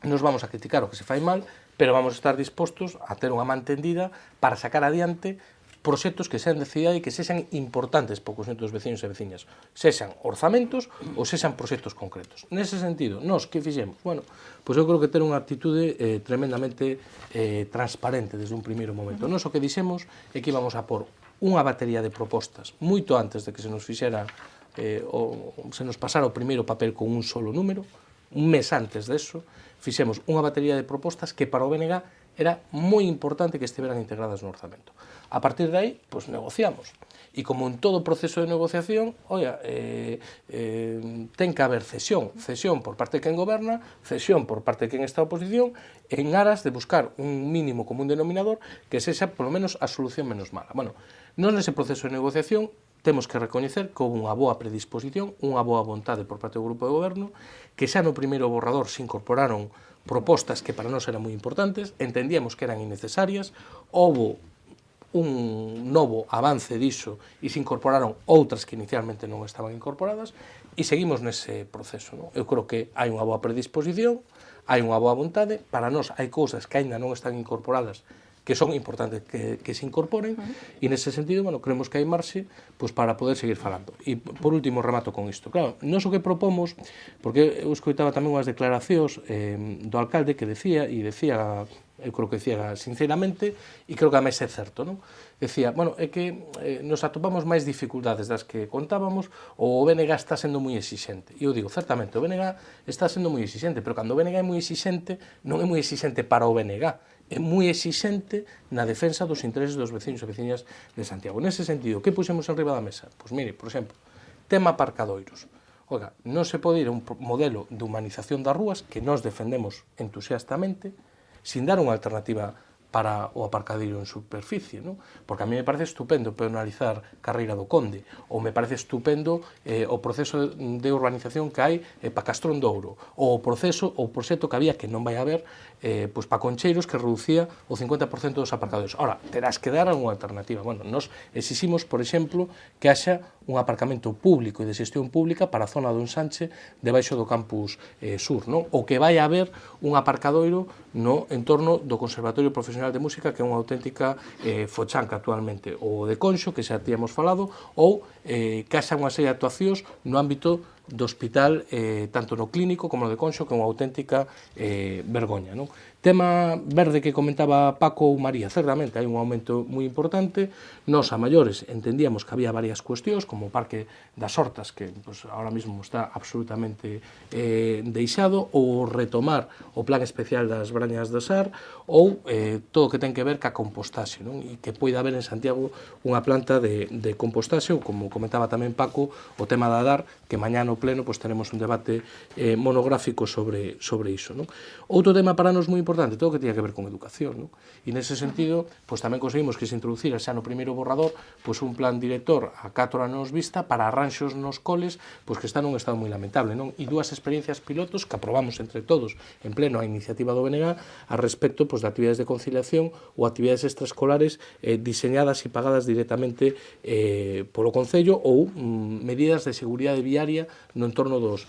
nos vamos a criticar o que se fai mal, pero vamos a estar dispostos a ter unha man tendida para sacar adiante proxectos que sean de cidade e que sexan importantes para o conxunto dos veciños e veciñas, sexan orzamentos ou sexan proxectos concretos. Nese sentido, nós que fixemos? Bueno, pois eu creo que ter unha actitude tremendamente transparente desde un primeiro momento. Nós o que dixemos é que íbamos a por unha batería de propostas moito antes de que se nos fixera se nos pasara o primeiro papel con un solo número, un mes antes deso, fixemos unha batería de propostas que para o BNG era moi importante que estiveran integradas no orzamento. A partir de aí, pois negociamos. E como en todo proceso de negociación, ten que haber cesión por parte de quen goberna, cesión por parte de quen está a oposición, en aras de buscar un mínimo común denominador que sexa, polo menos, a solución menos mala. Bueno, non nese proceso de negociación temos que recoñecer que houve unha boa predisposición, unha boa vontade por parte do grupo de goberno, que xa no primeiro borrador se incorporaron propostas que para nós eran moi importantes, entendíamos que eran innecesarias, houve un novo avance diso e se incorporaron outras que inicialmente non estaban incorporadas e seguimos nese proceso. Non? Eu creo que hai unha boa predisposición, hai unha boa vontade, para nós hai cousas que aínda non están incorporadas que son importantes que se incorporen e nese sentido, bueno, creemos que hai marxe pois, para poder seguir falando. E por último remato con isto. Claro, nós o que propomos, porque eu escoitaba tamén unhas declaracións do alcalde que decía, eu creo que decía sinceramente, e creo que a máis é certo, non? Decía, bueno, é que nos atopamos máis dificultades das que contábamos, ou o BNG está sendo moi exixente. E eu digo, certamente, o BNG está sendo moi exixente, pero cando o BNG é moi exixente, non é moi exixente para o BNG, é moi exixente na defensa dos intereses dos veciños e veciñas de Santiago. Nese sentido, que puxemos en riba da mesa? Pois mire, por exemplo, tema aparcadoiros. Oiga, non se pode ir a un modelo de humanización das rúas que nós defendemos entusiastamente sin dar unha alternativa para o aparcadeiro en superficie, non? Porque a mí me parece estupendo penalizar Carreira do Conde, ou me parece estupendo o proceso de urbanización que hai para Castrón de Ouro, ou o proxecto que había, que non vai haber, pois para Concheiros, que reducía o 50% dos aparcadoiros. Ora, terás que dar unha alternativa. Bueno, nos exiximos, por exemplo, que haxa un aparcamento público e de xestión pública para a zona do Ensanche debaixo do campus sur, non? Ou que vai haber un aparcadoiro no entorno do Conservatorio Profesional de Música, que é unha auténtica fochanca actualmente, ou de Conxo, que xa tíamos falado, ou que haxa unha serie de actuacións no ámbito do hospital, tanto no clínico como no de Conxo, que é unha auténtica vergoña, non? Tema verde que comentaba Paco ou María, certamente hai un aumento moi importante. Nós, a maiores, entendíamos que había varias cuestións, como o Parque das Hortas, que pues, ahora mismo está absolutamente deixado, ou retomar o plan especial das Brañas do Sar, ou todo o que ten que ver ca compostaxe, non? E que poida haber en Santiago unha planta de compostaxe, ou como comentaba tamén Paco, o tema da DAR, que mañá no pleno pues, tenemos un debate monográfico sobre iso. Non? Outro tema para nós moi importante, todo o que tiña que ver con educación. Non? E nese sentido, pues, tamén conseguimos que se introducira xa no primeiro borrador pues, un plan director a 4 anos vista para arranxos nos coles pues, que están nun estado moi lamentable. Non? E dúas experiencias pilotos que aprobamos entre todos en pleno a iniciativa do BNG a respecto pues, de actividades de conciliación ou actividades extraescolares diseñadas e pagadas directamente polo Concello ou medidas de seguridade viaria no entorno dos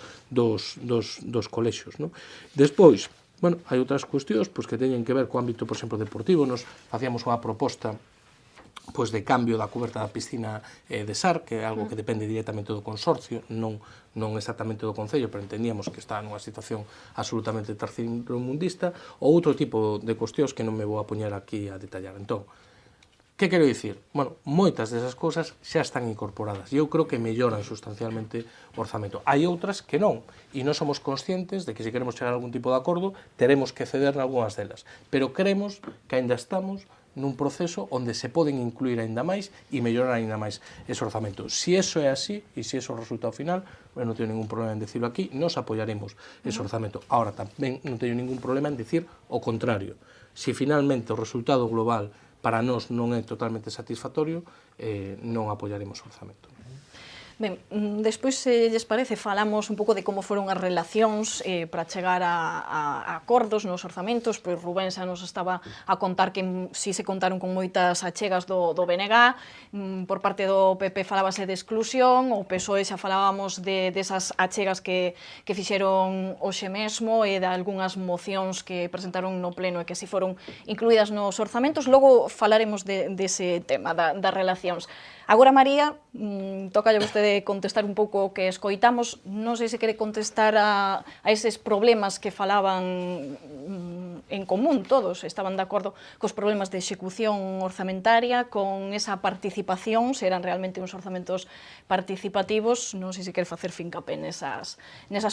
colexios. Non? Despois, bueno, hai outras cuestións pues, que teñen que ver co ámbito, por exemplo, deportivo. Nos facíamos unha proposta pues, de cambio da cuberta da piscina de Sar, que é algo que depende directamente do consorcio, non exactamente do Concello, pero entendíamos que está nunha situación absolutamente tercermundista, ou outro tipo de cuestións que non me vou a poñer aquí a detallar. Entón, Que quero dicir? Bueno, moitas desas cousas xa están incorporadas e eu creo que melloran sustancialmente o orzamento. Hai outras que non, e non somos conscientes de que se queremos chegar a algún tipo de acordo teremos que ceder nalgúnas delas, pero creemos que aínda estamos nun proceso onde se poden incluir aínda máis e mellorar aínda máis ese orzamento. Si eso é así, e si eso é o resultado final, eu non teño ningún problema en decirlo aquí, nos apoyaremos ese orzamento. Ahora, tamén non teño ningún problema en decir o contrario. Si finalmente o resultado global para nós non é totalmente satisfactorio, non apoiaremos o orzamento. Ben, despois, se lles parece, falamos un pouco de como foron as relacións para chegar a acordos nos orzamentos, pois Rubén xa nos estaba a contar que si se contaron con moitas achegas do BNG, por parte do PP falábase de exclusión, o PSOE xa falábamos desas achegas que fixeron hoxe mesmo e de algunhas mocións que presentaron no pleno e que si foron incluídas nos orzamentos. Logo falaremos dese tema, das relacións. Agora, María, toca a vostede contestar un pouco o que escoitamos. Non sei se quere contestar a eses problemas que falaban en común todos. Estaban de acordo cos problemas de execución orzamentaria, con esa participación, se eran realmente uns orzamentos participativos. Non sei se quere facer fincapé nesas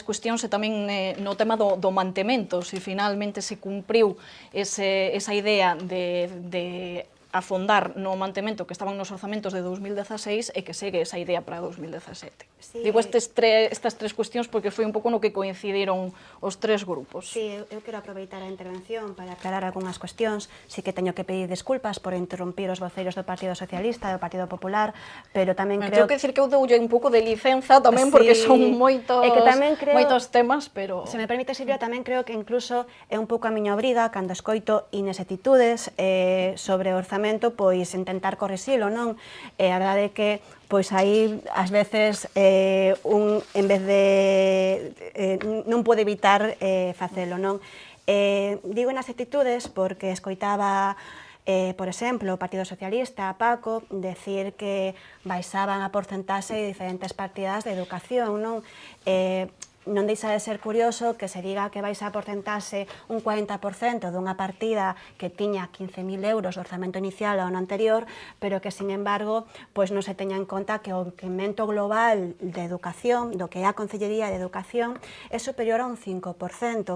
cuestións e tamén no tema do mantemento, se finalmente se cumpriu esa idea de afondar no mantemento que estaban nos orzamentos de 2016 e que segue esa idea para 2017. Sí. Digo estas tres cuestións porque foi un pouco no que coincidiron os tres grupos. Sí, eu quero aproveitar a intervención para aclarar algunhas cuestións. Sí que teño que pedir desculpas por interrumpir os voceiros do Partido Socialista e do Partido Popular, pero tamén creo... Tengo que decir que eu doulle un pouco de licenza tamén porque son moitos temas, pero... Se me permite, Silvia, tamén creo que incluso é un pouco a miña obriga cando escoito inexactitudes sobre orzamento, pois intentar corrixilo, non? A verdade é que pois aí ás veces en vez de non pode evitar facelo, non? Digo inexactitudes porque escoitaba por exemplo, o Partido Socialista, Paco, decir que baixaban a porcentaxe de diferentes partidas de educación, non? Non deixa de ser curioso que se diga que baixa a porcentaxe un 40% dunha partida que tiña 15.000 euros de orzamento inicial ao ano anterior, pero que, sin embargo, pois non se teña en conta que o incremento global de educación, do que é a Consellería de Educación, é superior a un 5%,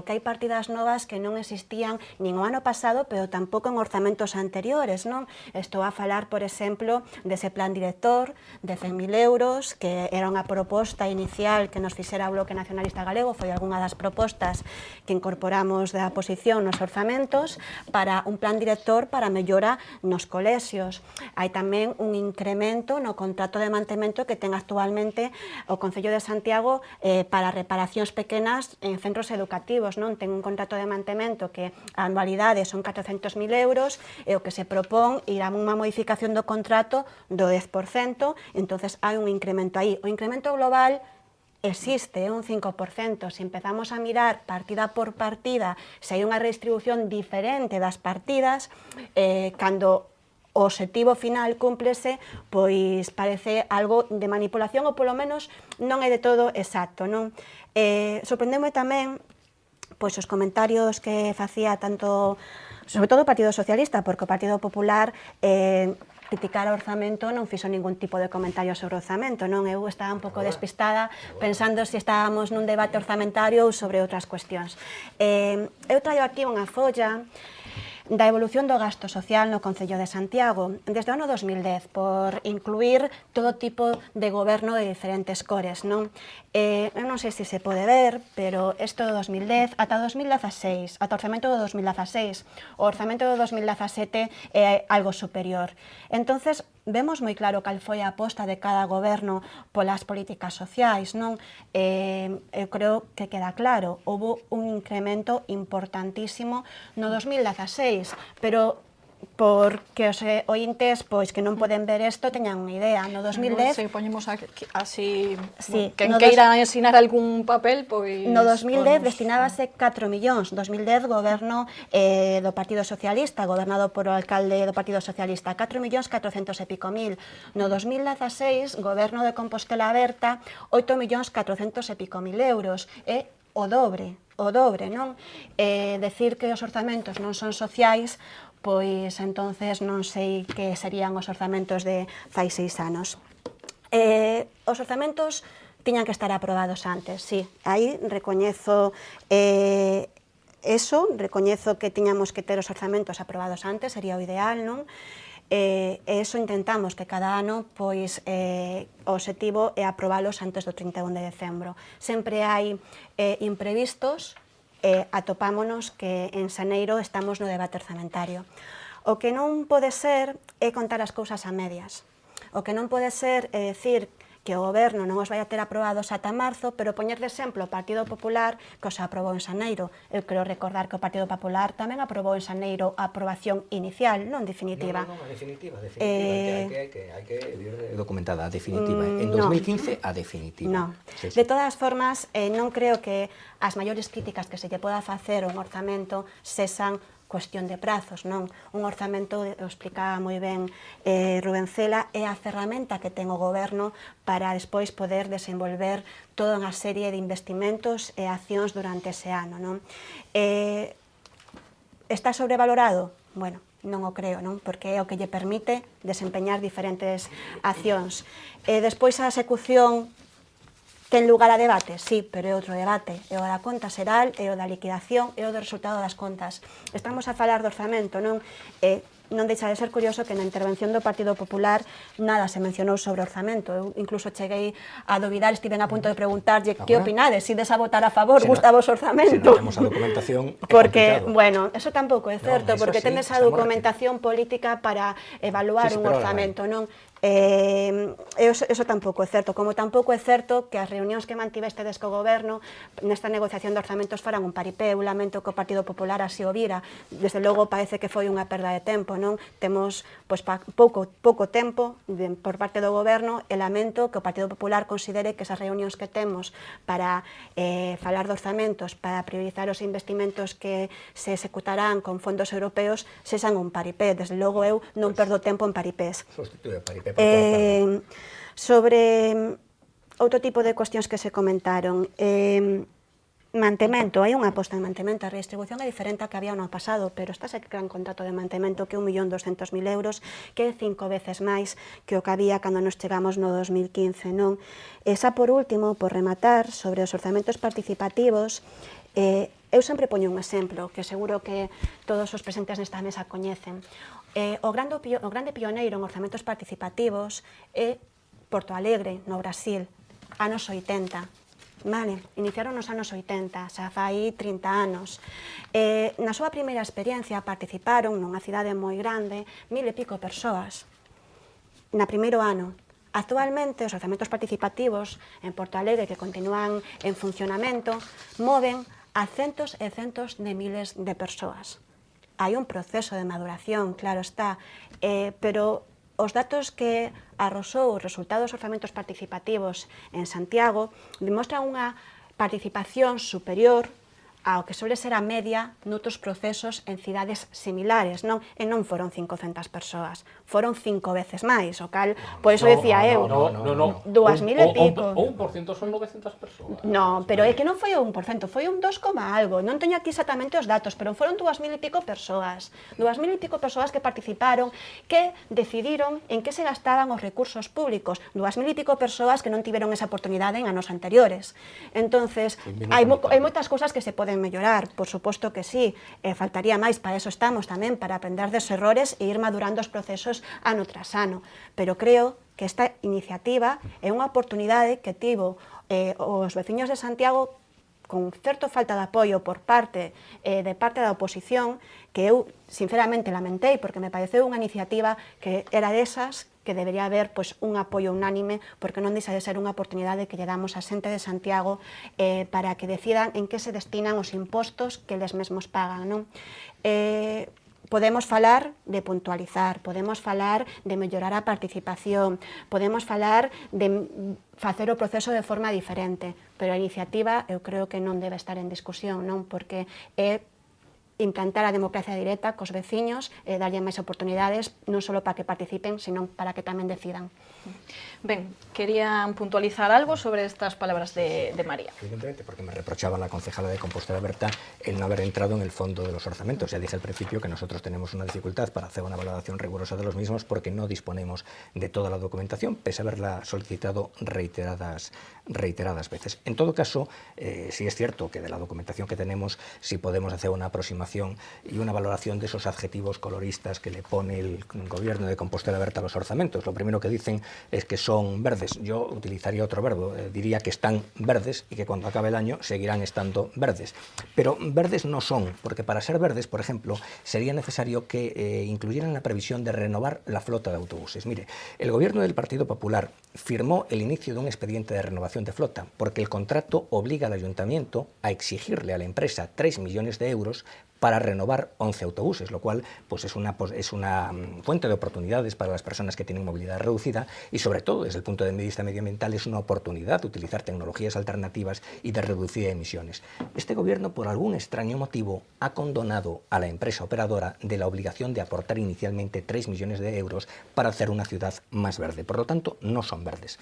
que hai partidas novas que non existían nin o ano pasado, pero tampouco en orzamentos anteriores, non? Estou a falar, por exemplo, dese plan director de 100.000 euros, que era unha proposta inicial que nos fixera o Bloque Nacionalista Galego, foi algunha das propostas que incorporamos da oposición nos orzamentos para un plan director para mellora nos colexios. Hai tamén un incremento no contrato de mantemento que ten actualmente o Concello de Santiago para reparacións pequenas en centros educativos, non? Ten un contrato de mantemento que a anualidade son 400.000 euros e o que se propón ir a unha modificación do contrato do 10%, entonces hai un incremento aí. O incremento global existe, é un 5%. Se empezamos a mirar partida por partida, se hai unha redistribución diferente das partidas, cando o obxectivo final cúmplese, pois parece algo de manipulación, ou polo menos non é de todo exacto, non? Sorprendeume tamén pois os comentarios que facía tanto, sobre todo o Partido Socialista, porque o Partido Popular criticar o orzamento non fixo ningún tipo de comentario sobre o orzamento, non? Eu estaba un pouco despistada pensando se estábamos nun debate orzamentario ou sobre outras cuestións. Eu traio aquí unha folla da evolución do gasto social no Concello de Santiago desde o ano 2010 por incluir todo tipo de goberno de diferentes cores, non? Eu non sei se se pode ver, pero isto do 2010 ata 2016, ata o orzamento do 2016, o orzamento do 2017 é algo superior. Entonces, vemos moi claro cal foi a aposta de cada goberno polas políticas sociais, non? Eu creo que queda claro, houve un incremento importantísimo no 2016, pero porque os ointes pois que non poden ver isto teñan unha idea. No 2010... Se poñemos así... Sí, quen queira ensinar algún papel, pois... No 2010 destinábase 4 millóns. 2010 goberno do Partido Socialista, gobernado por o alcalde do Partido Socialista, 4.400.000 e pico mil. No 2016, goberno de Compostela Aberta, 8.400.000 e pico mil euros. É o dobre, non? Decir que os orzamentos non son sociais, pois entonces non sei que serían os orzamentos de fai 6 anos. Os orzamentos tiñan que estar aprobados antes, sí. Aí recoñezo recoñezo que tiñamos que ter os orzamentos aprobados antes, sería o ideal, non? E eso intentamos que cada ano pois o obxectivo é aprobalos antes do 31 de decembro. Sempre hai imprevistos e atopámonos que en xaneiro estamos no debate orzamentario. O que non pode ser é contar as cousas a medias. O que non pode ser é dicir que o goberno non os vai a ter aprobados ata marzo, pero poñer de exemplo o Partido Popular que os aprobou en xaneiro. Eu quero recordar que o Partido Popular tamén aprobou en xaneiro a aprobación inicial, non definitiva. Non, a definitiva, hai que vir documentada, a definitiva. En 2015, a definitiva. Non. De todas formas, non creo que as maiores críticas que se lle poda facer a un orzamento sexan cuestión de prazos, non? Un orzamento, o explicaba moi ben Rubén Cela, é a ferramenta que ten o goberno para despois poder desenvolver toda unha serie de investimentos e accións durante ese ano, non? Está sobrevalorado? Bueno, non o creo, non? Porque é o que lle permite desempeñar diferentes accións. Despois a execución ten lugar a debate? Sí, pero é outro debate. É o da conta xeral, é o da liquidación, é o do resultado das contas. Estamos a falar do orzamento, non? Non deixa de ser curioso que na intervención do Partido Popular nada se mencionou sobre o orzamento. Eu incluso cheguei a dubidar, estiven a punto de preguntarlle que opinades, se ides a votar a favor, gustavos o orzamento. Se non temos a documentación, é porque, complicado. bueno, eso tampouco é certo, porque tedes a documentación repetindo. política para evaluar un orzamento, non? Eso tampouco é certo, como tampouco é certo que as reunións que mantivestedes co goberno nesta negociación de orzamentos faran un paripé. Eu lamento que o Partido Popular así o vira, desde logo parece que foi unha perda de tempo, non? Temos pouco tempo por parte do goberno e lamento que o Partido Popular considere que esas reunións que temos para falar de orzamentos, para priorizar os investimentos que se executarán con fondos europeos sexan un paripé. Desde logo eu non perdo tempo en paripés. Sustituye paripé. Sobre outro tipo de cuestións que se comentaron, mantemento, hai unha aposta en mantemento, a redistribución é diferente a que había no pasado, pero está ese gran contrato de mantemento que é 1.200.000 euros, que é 5 veces máis que o que había cando nos chegamos no 2015, non? E xa por último, por rematar, sobre os orzamentos participativos, eu sempre poño un exemplo que seguro que todos os presentes nesta mesa coñecen. O grande pioneiro en orzamentos participativos é Porto Alegre, no Brasil, anos 80. Vale, iniciaron nos anos 80, xa fai 30 anos. Na súa primeira experiencia participaron nunha cidade moi grande 1000 e pico persoas. Na primeiro ano. Actualmente, os orzamentos participativos en Porto Alegre, que continúan en funcionamento, moven a centos e centos de miles de persoas. Hai un proceso de maduración, claro está, pero os datos que arrosou os resultados dos orzamentos participativos en Santiago demostran unha participación superior ao que suele ser a media noutros procesos en cidades similares, non? E non foron 500 persoas, foron 5 veces máis, o cal, por iso decía eu, 2.000 e pico. O 1% son 900 persoas. Non, pero é que non foi o 1%, foi un 2, algo, non teño aquí exactamente os datos, pero foron 2.000 e pico persoas, 2.000 e pico persoas que participaron, que decidiron en que se gastaban os recursos públicos, 2.000 e pico persoas que non tiveron esa oportunidade en anos anteriores. Entonces, hai moitas cousas que se poden mellorar, por suposto que sí, faltaría máis, para eso estamos tamén, para aprender dos errores e ir madurando os procesos ano tras ano, pero creo que esta iniciativa é unha oportunidade que tivo os veciños de Santiago con certo falta de apoio por parte da oposición, que eu sinceramente lamentei, porque me pareceu unha iniciativa que era desas que debería haber un apoio unánime, porque non deixa de ser unha oportunidade que lle damos a xente de Santiago para que decidan en que se destinan os impostos que eles mesmos pagan, non? Podemos falar de puntualizar, podemos falar de mellorar a participación, podemos falar de facer o proceso de forma diferente, pero a iniciativa eu creo que non debe estar en discusión, non? Porque é implantar a democracia directa cos veciños, darlle máis oportunidades, non só para que participen, sino para que tamén decidan. Ben, querían puntualizar algo sobre estas palabras de María. Evidentemente, porque me reprochaba la concejala de Compostela Berta el no haber entrado en el fondo de los orzamentos. Ya dije al principio que nosotros tenemos una dificultad para hacer una valoración rigurosa de los mismos porque no disponemos de toda la documentación, pese a haberla solicitado reiteradas veces. En todo caso, sí es cierto que de la documentación que tenemos sí podemos hacer una aproximación y una valoración de esos adjetivos coloristas que le pone el gobierno de Compostela Berta a los orzamentos. Lo primero que dicen es que son verdes. Yo utilizaría otro verbo, diría que están verdes y que cuando acabe el año seguirán estando verdes. Pero verdes no son, porque para ser verdes, por ejemplo, sería necesario que incluyeran la previsión de renovar la flota de autobuses. Mire, el gobierno del Partido Popular firmó el inicio de un expediente de renovación de flota, porque el contrato obliga al ayuntamiento a exigirle a la empresa 3 millones de euros para renovar 11 autobuses, lo cual pues es una fuente de oportunidades para las personas que tienen movilidad reducida y sobre todo desde el punto de vista medioambiental es una oportunidad de utilizar tecnologías alternativas y de reducir emisiones. Este gobierno por algún extraño motivo ha condonado a la empresa operadora de la obligación de aportar inicialmente 3 millones de euros para hacer una ciudad más verde, por lo tanto no son verdes.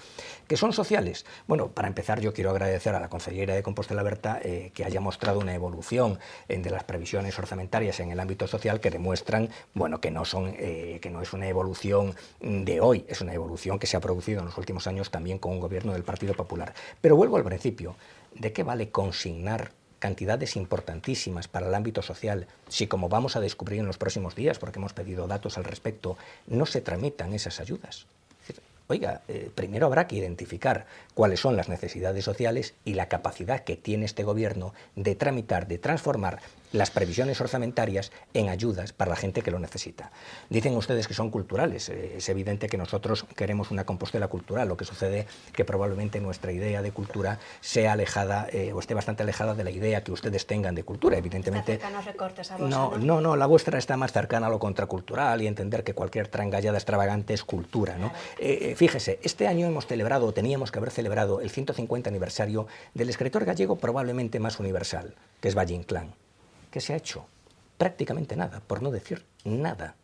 ¿Que son sociales? Bueno, para empezar yo quiero agradecer a la consellera de Compostela Berta que haya mostrado una evolución de las previsiones orzamentarias en el ámbito social que demuestran, bueno, que no es una evolución de hoy, es una evolución que se ha producido en los últimos años también con un gobierno del Partido Popular. Pero vuelvo al principio, ¿de qué vale consignar cantidades importantísimas para el ámbito social si, como vamos a descubrir en los próximos días, porque hemos pedido datos al respecto, no se tramitan esas ayudas? Oiga, primero habrá que identificar cuáles son las necesidades sociales y la capacidad que tiene este gobierno de tramitar, de transformar las previsiones orzamentarias en ayudas para la gente que lo necesita. Dicen ustedes que son culturales. Es evidente que nosotros queremos una Compostela cultural. Lo que sucede que probablemente nuestra idea de cultura sea alejada o esté bastante alejada de la idea que ustedes tengan de cultura. Evidentemente, Recortes a vos, no, la vuestra está más cercana a lo contracultural y entender que cualquier trangallada extravagante es cultura, ¿no? Fíjese, este año hemos celebrado, o teníamos que haber celebrado, el 150 aniversario del escritor gallego probablemente más universal, que es Valle Inclán. ¿Qué se ha hecho? Prácticamente nada, por no decir nada.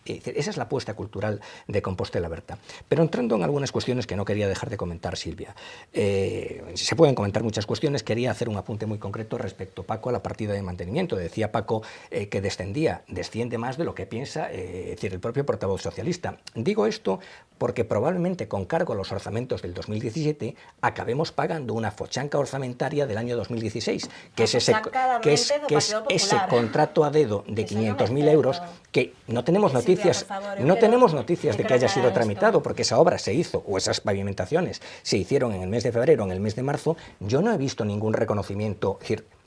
Esa es la apuesta cultural de Compostela Berta. Pero entrando en algunas cuestiones que no quería dejar de comentar, Silvia. Se pueden comentar muchas cuestiones, quería hacer un apunte muy concreto respecto, Paco, a la partida de mantenimiento. Decía Paco que desciende más de lo que piensa el propio portavoz socialista. Digo esto porque probablemente con cargo a los orzamentos del 2017 acabemos pagando una fochanca orzamentaria del año 2016, que es ese contrato a dedo de 500.000 euros que no tenemos noticias, de que haya sido tramitado, porque esa obra se hizo, o esas pavimentaciones se hicieron en el mes de febrero, en el mes de marzo. Yo no he visto ningún reconocimiento,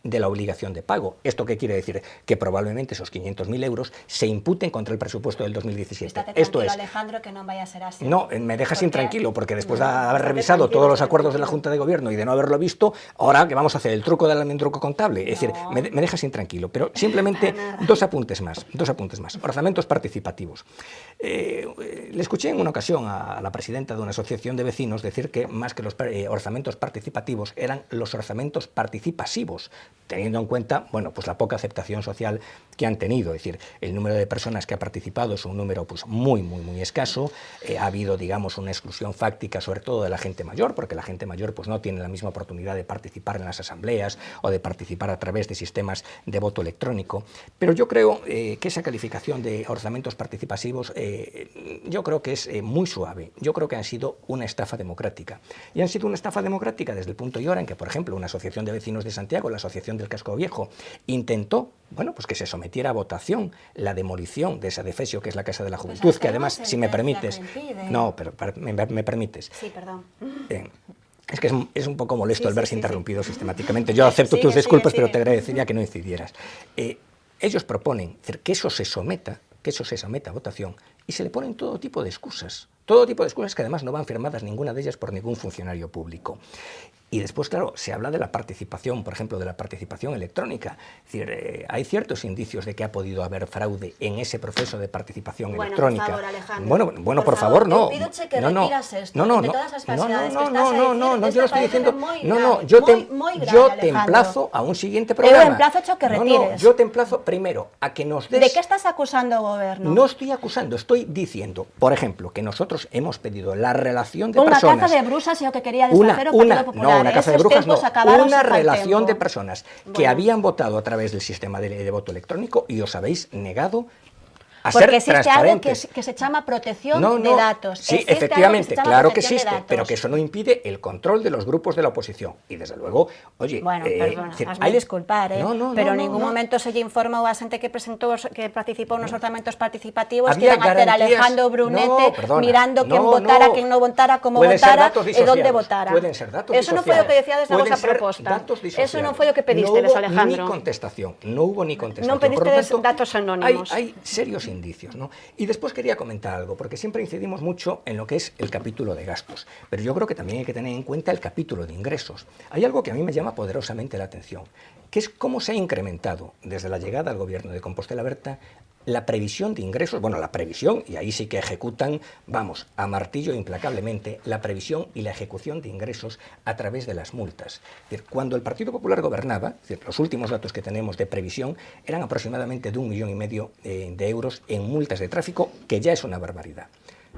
de la obligación de pago. ¿Esto qué quiere decir? Que probablemente esos 500.000 euros se imputen contra el presupuesto del 2017. Esto es. Alejandro, que no vaya a ser así. No, me dejas intranquilo, porque después de haber revisado todos los acuerdos de la Junta de Gobierno y de no haberlo visto, ahora que vamos a hacer el truco del almendruco contable. Es decir, me dejas intranquilo. Pero simplemente dos apuntes más. Orzamentos participativos. Le escuché en una ocasión a la presidenta de una asociación de vecinos decir que más que los orzamentos participativos eran los orzamentos participasivos, teniendo en cuenta, bueno, pues la poca aceptación social que han tenido. Es decir, el número de personas que ha participado es un número pues muy escaso. Ha habido, digamos, una exclusión fáctica, sobre todo de la gente mayor, porque la gente mayor pues no tiene la misma oportunidad de participar en las asambleas o de participar a través de sistemas de voto electrónico. Pero yo creo que esa calificación de orzamentos participativos yo creo que es muy suave. Yo creo que han sido una estafa democrática. Y han sido una estafa democrática desde el punto y hora en que, por ejemplo, una asociación de vecinos de Santiago, la Asociación del Casco Viejo, intentó, bueno, pues que se sometiera a votación la demolición de esa defesio que es la Casa de la Juventud, que además, si me permites... No, pero me permites. Sí, perdón. Es que es un poco molesto el verse interrumpido sistemáticamente. Yo acepto tus disculpas, pero te agradecería que no incidieras. Ellos proponen que eso se someta a votación y se le ponen todo tipo de excusas que además no van firmadas ninguna de ellas por ningún funcionario público. Y después, claro, se habla de la participación, por ejemplo, de la participación electrónica. Es decir, hay ciertos indicios de que ha podido haber fraude en ese proceso de participación electrónica. Por favor, Alejandro. Bueno, por favor, no. Pídoche que no, retiras esto, de todas las falsedades que estás a yo no decir, estoy diciendo. moi Yo grave, te Alejandro. emplazo a un siguiente programa. Eu emplazo que retires. Yo te emplazo primero a que nos des. De que estás acusando ao goberno? No estoy acusando, estoy diciendo, por ejemplo, que nosotros hemos pedido la relación de Unha personas. caza de brusas é o que quería desfacer o Partido Popular. No, una caza de Esos brujas no. tempos acabaron Una hace relación tiempo. de personas que habían votado a través del sistema de voto electrónico y os habéis negado a Porque ser existe algo transparentes. que se chama protección No, de datos. Sí, Existe efectivamente, algo que se chama claro que protección de existe, datos. pero que eso no impide el control de los grupos de la oposición. Y desde luego, oye... Bueno, perdona, decir, hasme disculpar, pero en ningún no. momento se lle informou a xente que presentou, que participou nos orzamentos participativos Había que iban a ter a garantías. Alejandro Brunete No, perdona, mirando quen no, votara, no. quen non votara, como Pueden ser votara datos e onde disociados, votara. pueden ser datos Eso non foi o que decíades na Pueden vosa ser proposta. datos Eso non disociados. foi o que pedistedes, Alejandro. No hubo no hubo ni contestación. Non pedistedes Por lo tanto, datos anónimos. Hay serios indicios, ¿no? Y después quería comentar algo, porque siempre incidimos mucho en lo que es el capítulo de gastos, pero yo creo que también hay que tener en cuenta el capítulo de ingresos. Hay algo que a mí me llama poderosamente la atención, que es cómo se ha incrementado desde la llegada al gobierno de Compostela Berta la previsión de ingresos, bueno, la previsión, y ahí sí que ejecutan, vamos, a martillo implacablemente, la previsión y la ejecución de ingresos a través de las multas. Es decir, cuando el Partido Popular gobernaba, es decir, los últimos datos que tenemos de previsión eran aproximadamente de 1,5 millones de euros en multas de tráfico, que ya es una barbaridad.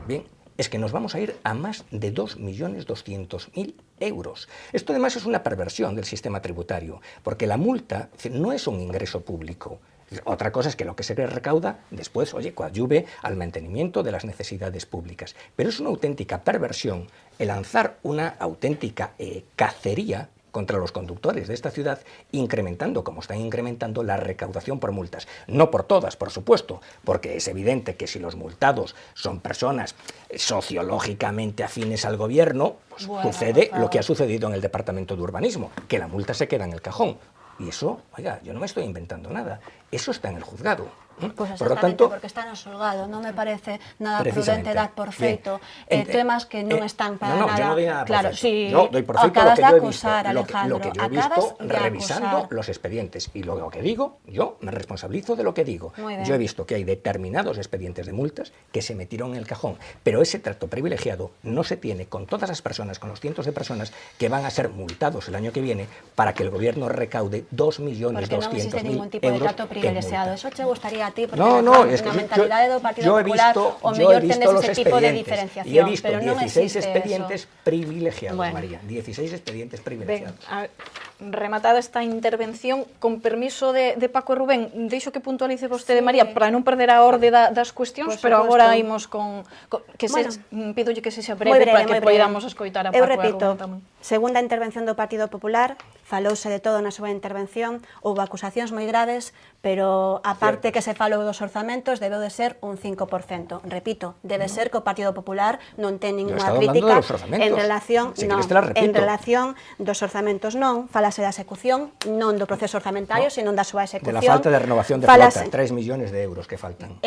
Bien, es que nos vamos a ir a más de 2.200.000 euros. Esto además es una perversión del sistema tributario, porque la multa no es un ingreso público. Otra cosa es que lo que se recauda después, oye, coadyuve al mantenimiento de las necesidades públicas. Pero es una auténtica perversión el lanzar una auténtica cacería contra los conductores de esta ciudad, incrementando, como están incrementando, la recaudación por multas. No por todas, por supuesto, porque es evidente que si los multados son personas sociológicamente afines al gobierno, pues sucede lo que ha sucedido en el Departamento de Urbanismo, que la multa se queda en el cajón. Y eso, oiga, yo no me estoy inventando nada, eso está en el juzgado. Pues por lo tanto, porque está no xulgado, non me parece nada prudente dar por feito temas que non están para nada. Yo no doy nada claro, por feito. Si yo doy por feito acabas lo que yo he visto, acusar, Alejandro, lo que yo he visto revisando los expedientes. Y lo que digo, yo me responsabilizo de lo que digo. Yo he visto que hay determinados expedientes de multas que se metieron en el cajón, pero ese trato privilegiado no se tiene con todas las personas, con los cientos de personas que van a ser multados el año que viene para que el gobierno recaude 2.200.000 euros. Porque non existe ningún tipo de trato privilegiado. Eso te gustaría a ti, porque no, es que na mentalidade do Partido Popular o mellor tendes ese tipo de diferenciación, y he visto pero non 16 existe expedientes eso. privilegiados, Bueno. María, 16 expedientes Ben, privilegiados. rematada esta intervención, con permiso de Paco e Rubén, deixo que puntualice vostede, María, para non perder a orde das cuestións, pero agora imos con que pídolle que sexa breve para que poidamos escoitar a Paco Eu e a repito, Rubén tamén. segunda intervención do Partido Popular, falouse de todo na súa intervención, houve acusacións moi graves, pero a parte que se falou dos orzamentos debeu de ser un 5%. Repito, debe ser que o Partido Popular non ten ninguna crítica en relación, en relación dos orzamentos non, falase da execución, non do proceso orzamentario, sino da súa execución. De la falta de renovación de flota, 3 millones de euros que faltan.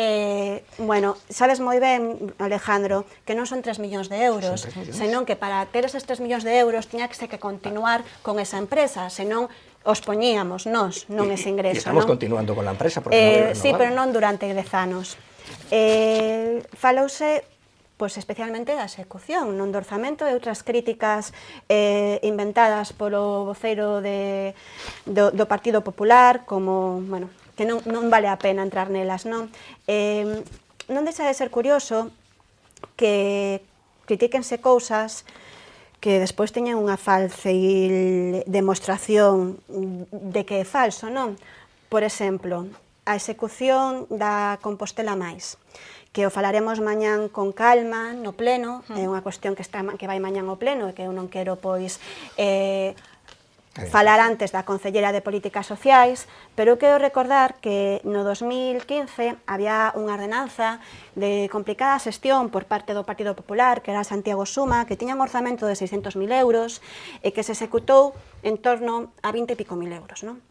Bueno, sabes moi ben, Alejandro, que non son 3 millóns de euros, senón que para ter eses 3 millóns de euros tiña que ser que continuar con esa empresa, senón os poñíamos nós, non ese ingreso. E estamos continuando con la empresa porque non hai renovado. Sí, pero non durante 10 anos. Falouse pois especialmente da execución, non do orzamento e outras críticas inventadas polo voceiro do Partido Popular, como, bueno, que non vale a pena entrar nelas, non? Non deixa de ser curioso que critíquense cousas que despois teñen unha falseil demostración de que é falso, non? Por exemplo, a execución da Compostela Máis, que o falaremos mañán con calma no pleno, é unha cuestión que vai mañán ao pleno e que eu non quero, pois, falar antes da Concellera de Políticas Sociais, pero quero recordar que no 2015 había unha ordenanza de complicada xestión por parte do Partido Popular, que era Santiago Suma, que tiña un orzamento de 600.000 euros e que se executou en torno a 20 e pico mil euros, non?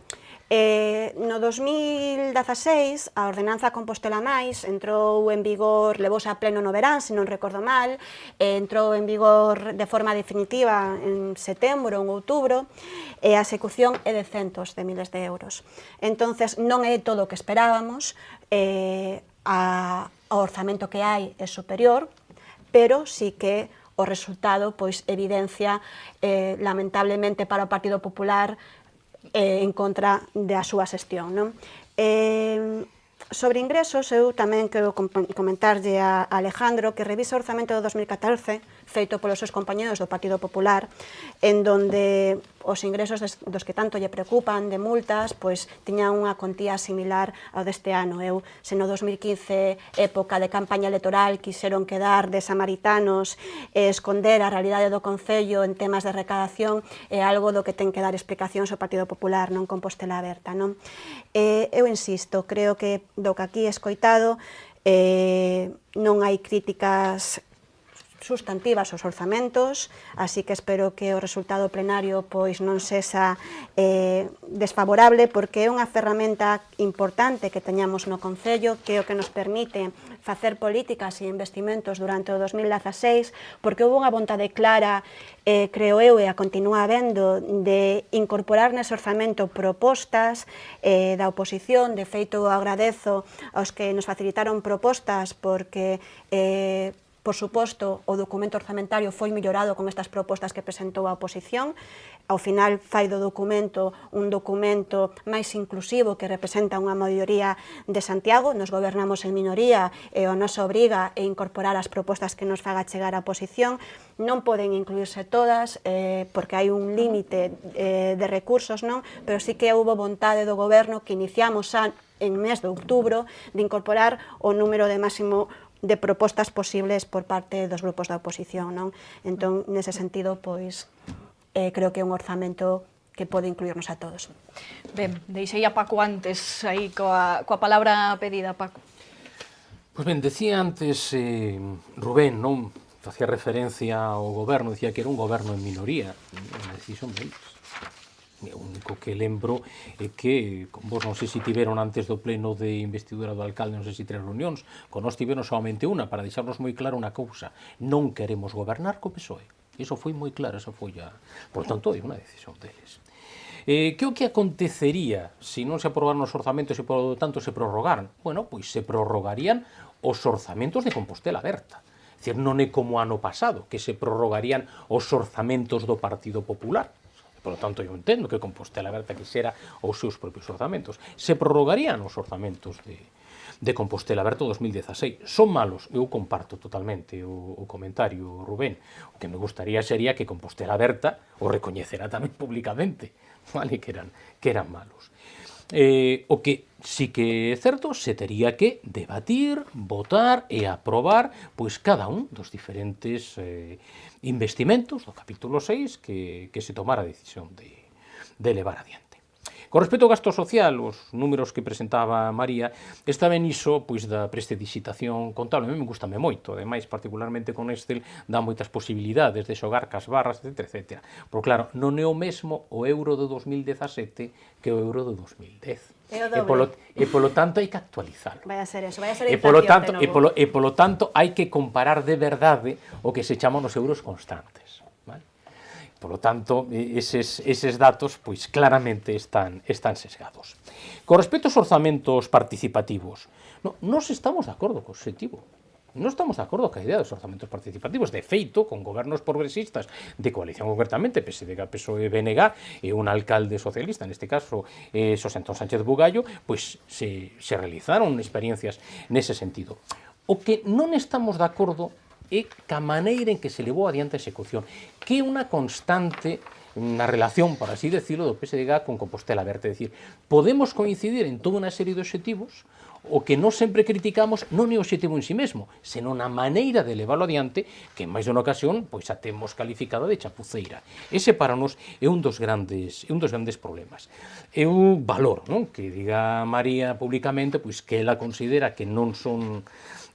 No 2016, a ordenanza Compostela máis entrou en vigor, levouse a pleno no verán, se non recordo mal, entrou en vigor de forma definitiva en setembro ou outubro, e a execución é de centos de miles de euros. Entonces, non é todo o que esperábamos, o orzamento que hai é superior, pero sí que o resultado pois evidencia lamentablemente para o Partido Popular en contra da súa xestión, non? Sobre ingresos, eu tamén quero comentarlle a Alejandro que revisa o orzamento do 2014 feito polos seus compañeros do Partido Popular, en donde os ingresos dos que tanto lle preocupan de multas, pois tiñan unha contía similar ao deste ano. Eu, se no 2015, época de campaña electoral, quixeron quedar de samaritanos e esconder a realidade do Concello en temas de recadación, é algo do que ten que dar explicacións ao Partido Popular, non Compostela Aberta, non? Eu insisto, creo que do que aquí he escoitado non hai críticas sustantivas aos orzamentos, así que espero que o resultado plenario pois non sexa desfavorable, porque é unha ferramenta importante que teñamos no Concello, que é o que nos permite facer políticas e investimentos durante o 2016, porque houve unha vontade clara, creo eu, e a continúa habendo, de incorporar nese orzamento propostas da oposición. De feito, agradezo aos que nos facilitaron propostas, porque por suposto, o documento orzamentario foi mellorado con estas propostas que presentou a oposición. Ao final, fai do documento un documento máis inclusivo que representa unha maioría de Santiago. Nos gobernamos en minoría e a nosa obriga é incorporar as propostas que nos faga chegar a oposición. Non poden incluirse todas porque hai un límite de recursos, non? Pero sí que houve vontade do goberno que iniciamos xa en mes de outubro de incorporar o número de máximo de propostas posibles por parte dos grupos da oposición, non? Entón, nese sentido, pois, creo que é un orzamento que pode incluirnos a todos. Ben, deixei a Paco antes aí coa palabra pedida, Paco. Pois ben, decía antes Rubén, non? Facía referencia ao goberno, dicía que era un goberno en minoría, unha decisión deles. O único que lembro é que, con vos non sei se tiveron antes do pleno de investidura do alcalde, non sei se 3 reunións, con nós tiveron solamente unha, para deixarnos moi claro unha cousa: non queremos gobernar co PSOE. Iso foi moi claro, esa foi a... Por tanto, é unha decisión deles. Que o que acontecería se non se aprobaran os orzamentos e, por tanto, se prorrogaran? Bueno, pois se prorrogarían os orzamentos de Compostela Aberta. É dicir, non é como ano pasado, que se prorrogarían os orzamentos do Partido Popular. Por lo tanto, eu entendo que Compostela Aberta quixera os seus propios orzamentos. Se prorrogarían os orzamentos de Compostela Aberta 2016. Son malos, eu comparto totalmente o comentario, Rubén. O que me gustaría sería que Compostela Aberta o recoñecerá tamén públicamente, vale, que eran malos. O que sí que é certo, se tería que debatir, votar e aprobar pois cada un dos diferentes investimentos do capítulo 6 que se tomara a decisión de levar adiante. Con respecto ao gasto social, os números que presentaba María, está ben iso pois da prestidigitación contable. A mí me gustame moito, ademais, particularmente con Excel, dá moitas posibilidades de xogar cas barras, etc. Pero claro, non é o mesmo o euro de 2017 que o euro de 2010. E polo tanto hai que actualizarlo. Vai a ser eso, vai a ser a inflación de novo. E polo tanto hai que comparar de verdade o que se chaman os euros constantes. Vale? Por lo tanto, eses datos pois claramente están sesgados. Con respecto aos orzamentos participativos, nós estamos de acordo co obxectivo. Non estamos de acordo ca idea dos orzamentos participativos. De feito, con gobernos progresistas de coalición concretamente, PSDG, PSOE, BNG, e un alcalde socialista, neste caso Xosé Antón Sánchez Bugallo, pois se realizaron experiencias nese sentido. O que non estamos de acordo é ca maneira en que se levou adiante a execución, que é unha constante na relación, por así decirlo, do PSDG con Compostela Aberta. É dicir, podemos coincidir en toda unha serie de obxectivos. O que non sempre criticamos non é o obxectivo en si mesmo, senón a maneira de leválo adiante, que en máis de unha ocasión pois a temos calificada de chapuceira. Ese para nós é un dos grandes problemas. É un valor, non? Que diga María públicamente pois que ela considera que non son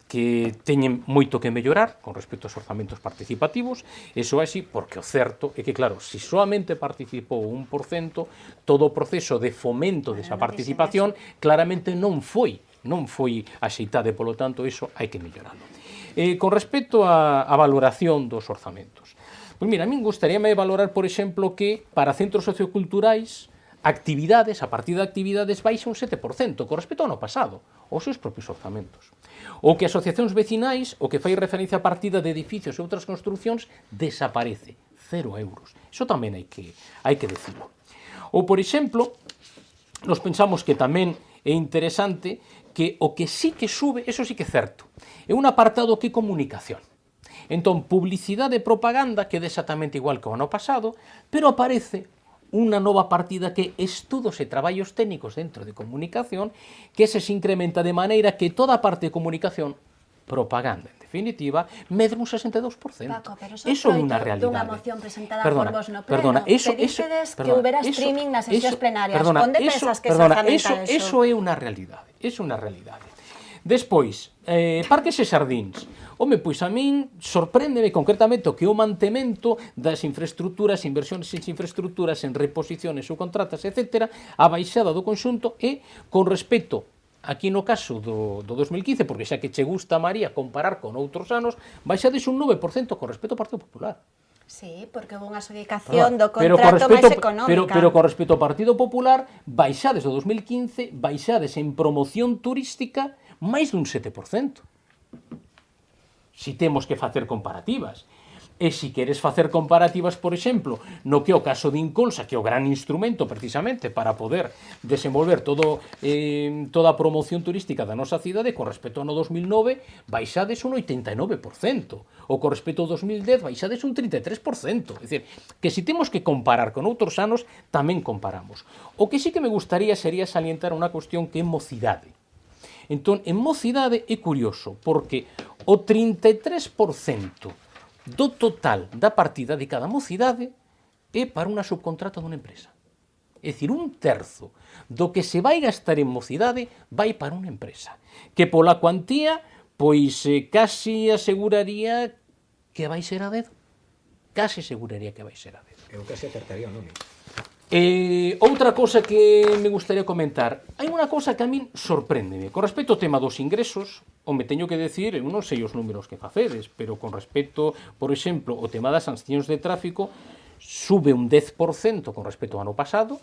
que teñen moito que mellorar con respecto aos orzamentos participativos, iso é así porque o certo é que, claro, se soamente participou 1%, todo o proceso de fomento desa participación claramente non foi axeitado e, polo tanto, iso hai que melloralo. Con respecto á valoración dos orzamentos, pois mira, a min gustaríame valorar, por exemplo, que para centros socioculturais actividades, a partir de actividades baixa un 7% con respecto ao ano pasado, aos seus propios orzamentos. Ou que asociacións vecinais, o que fai referencia a partida de edificios e outras construcións, desaparece, 0 euros. Iso tamén hai que decirlo. Ou, por exemplo, nos pensamos que tamén é interesante que o que sí que sube, eso sí que é certo, é un apartado que é comunicación. Entón, publicidade e propaganda queda exactamente igual que o ano pasado, pero aparece unha nova partida que é estudos e traballos técnicos dentro de comunicación, que ese se incrementa de maneira que toda a parte de comunicación, propaganda, en definitiva, medre un 62%. Paco, pero eso é unha realidade. Dunha moción presentada por vos no pleno, eso, que dicedes que houbera streaming nas sesións plenarias. Onde pensas que se orzamenta eso? Eso é unha realidade, Despois, parques e xardíns. Home, pois a min sorpréndeme concretamente o que o mantemento das infraestructuras, inversións en infraestructuras, en reposiciones ou contratas, etc., a baixada do conxunto e con respecto, aquí no caso do 2015, porque xa que che gusta, María, comparar con outros anos, baixades un 9% con respecto ao Partido Popular. Sí, porque houve unha adxudicación do contrato máis económica. Pero con respecto ao Partido Popular, baixades do 2015, baixades en promoción turística máis dun 7%. Si temos que facer comparativas. E se queres facer comparativas, por exemplo, no que é o caso de Incolsa, que é o gran instrumento precisamente para poder desenvolver toda a promoción turística da nosa cidade, con respecto ao ano 2009, baixades un 89%, ou con respecto ao 2010, baixades un 33%. É dicir, que se temos que comparar con outros anos, tamén comparamos. O que sí que me gustaría sería salientar unha cuestión que é mocidade. Entón, en mocidade é curioso, porque o 33% do total da partida de cada mocidade é para unha subcontrata dunha empresa. É dicir, un terzo do que se vai gastar en mocidade vai para unha empresa, que pola cuantía, pois casi aseguraría que vai ser a dedo. Casi aseguraría que vai ser a dedo. Eu casi acertaría o nome. Outra cosa que me gustaría comentar, hai unha cosa que a min sorpréndeme con respecto ao tema dos ingresos. Me teño que decir, eu non sei os números que facedes, pero con respecto, por exemplo, o tema das sancións de tráfico sube un 10% con respecto ao ano pasado,